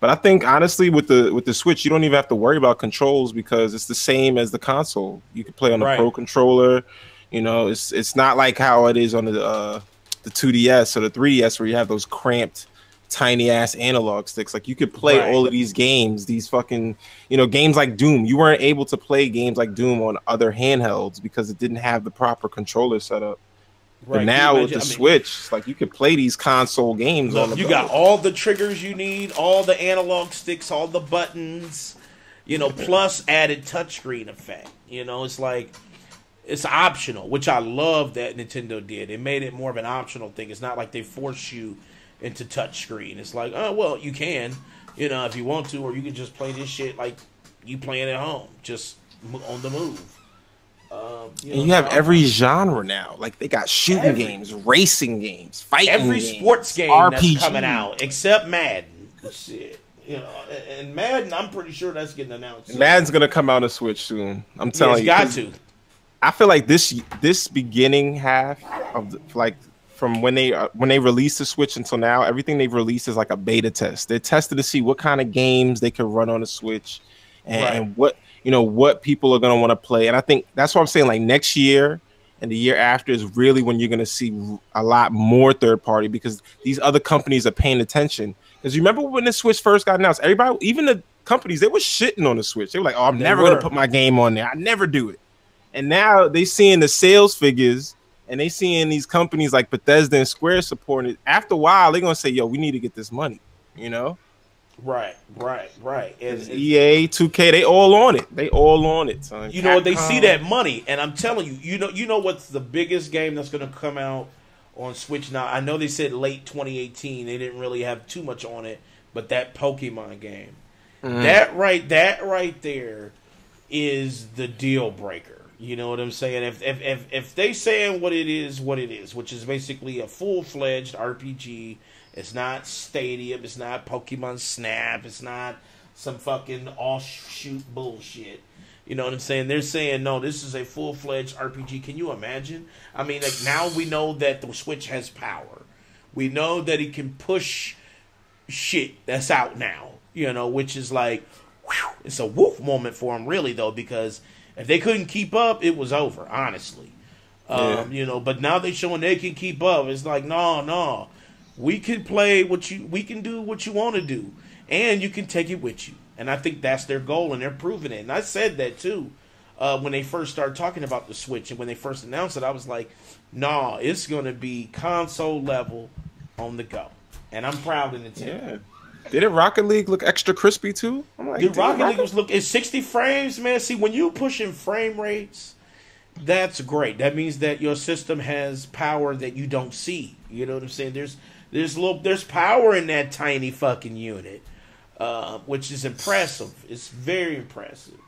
But I think, honestly, with the Switch, you don't even have to worry about controls because it's the same as the console. You can play on the Pro Controller. You know, it's not like how it is on the 2DS or the 3DS where you have those cramped, tiny-ass analog sticks. Like, you could play all of these games, these fucking, you know, games like Doom. You weren't able to play games like Doom on other handhelds because it didn't have the proper controller set up. But now with the Switch, it's like you could play these console games on the You got all the triggers you need, all the analog sticks, all the buttons, you know, plus added touchscreen effect. You know, it's like, it's optional, which I love that Nintendo did. It made it more of an optional thing. It's not like they force you into touchscreen. It's like, oh, well, you can, you know, if you want to, or you can just play this shit like you playing at home, just on the move. You have every genre now. Like, they got shooting games, racing games, fighting every games, sports game RPG. that's coming out, except Madden. Shit. You know, and Madden, I'm pretty sure that's getting announced. Madden's gonna come out on Switch soon. I'm telling you. It's got to. I feel like this beginning half of from when they released the Switch until now, everything they've released is like a beta test. They're testing to see what kind of games they can run on the Switch and what people are going to want to play. And I think that's what I'm saying. Like, next year and the year after is really when you're going to see a lot more third party because these other companies are paying attention. Because you remember when the Switch first got announced, everybody, even the companies, they were shitting on the Switch. They were like, oh, I'm never going to put my game on there. I never do it. And now they seeing the sales figures and they seeing these companies like Bethesda and Square supporting it. After a while, they're going to say, yo, we need to get this money, you know? Right. And EA, 2K, they all on it. They all on it, son. You know what? They see that money, and I'm telling you, you know what's the biggest game that's going to come out on Switch now? I know they said late 2018. They didn't really have too much on it, but that Pokemon game. That right there is the deal breaker. You know what I'm saying? If they saying what it is, which is basically a full-fledged RPG. It's not Stadium. It's not Pokemon Snap. It's not some fucking offshoot bullshit. You know what I'm saying? They're saying, no, this is a full-fledged RPG. Can you imagine? I mean, like, now we know that the Switch has power. We know that it can push shit that's out now, you know, which is like, whew, it's a woof moment for them, really, though, because if they couldn't keep up, it was over, honestly. You know, but now they're showing they can keep up. It's like, no. We can play we can do what you want to do, and you can take it with you. And I think that's their goal, and they're proving it. And I said that too when they first started talking about the Switch, and when they first announced it, I was like, "Nah, it's going to be console level on the go." And I'm proud of Nintendo. Yeah. Didn't Rocket League look extra crispy too? I'm like, dude, Rocket League was it's 60 frames, man. See, when you pushing frame rates, that's great. That means that your system has power that you don't see. You know what I'm saying? There's power in that tiny fucking unit, which is impressive. It's very impressive.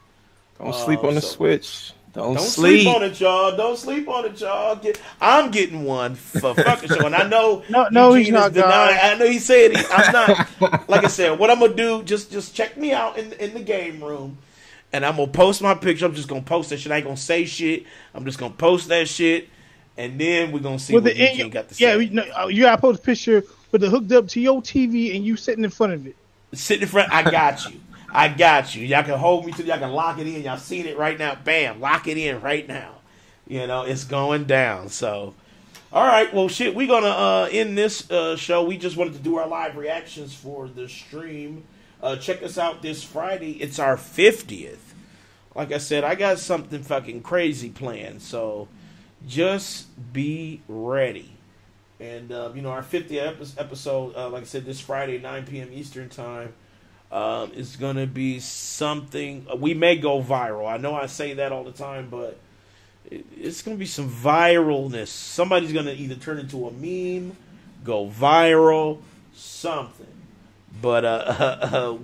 Don't sleep on the Switch. Don't sleep on it, y'all. Don't sleep on it, y'all. I'm getting one for fucking show, and I know no, he's not denying. I know he said I'm not. Like I said, what I'm gonna do? Just check me out in the game room, and I'm gonna post my picture. I'm just gonna post that shit. I ain't gonna say shit. I'm just gonna post that shit. And then we're going to see what Eugene got to say. Yeah, you got to post a picture with it hooked up to your TV and you sitting in front of it. Sitting in front. I got you. Y'all can hold me to y'all can lock it in. Y'all seen it right now. Bam. Lock it in right now. You know, it's going down. So, all right. Well, shit, we're going to end this show. We just wanted to do our live reactions for the stream. Check us out this Friday. It's our 50th. Like I said, I got something fucking crazy planned. So, just be ready. And, you know, our 50th episode, like I said, this Friday, 9 p.m. Eastern Time, is going to be something. We may go viral. I know I say that all the time, but it's going to be some viralness. Somebody's going to either turn into a meme, go viral, something. But I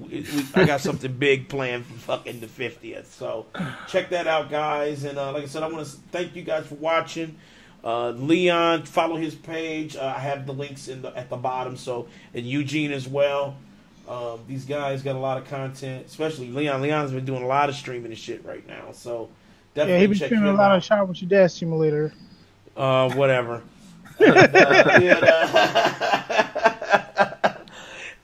got something big planned for fucking the 50th. So check that out, guys. And like I said, I want to thank you guys for watching. Leon, follow his page. I have the links at the bottom. So, and Eugene as well. These guys got a lot of content, especially Leon. Leon's been doing a lot of streaming and shit right now. So definitely he's been streaming a lot of Shop with Your Dad Simulator. Whatever.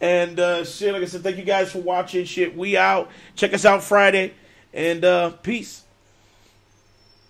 And shit, like I said, thank you guys for watching. Shit, we out. Check us out Friday. And peace.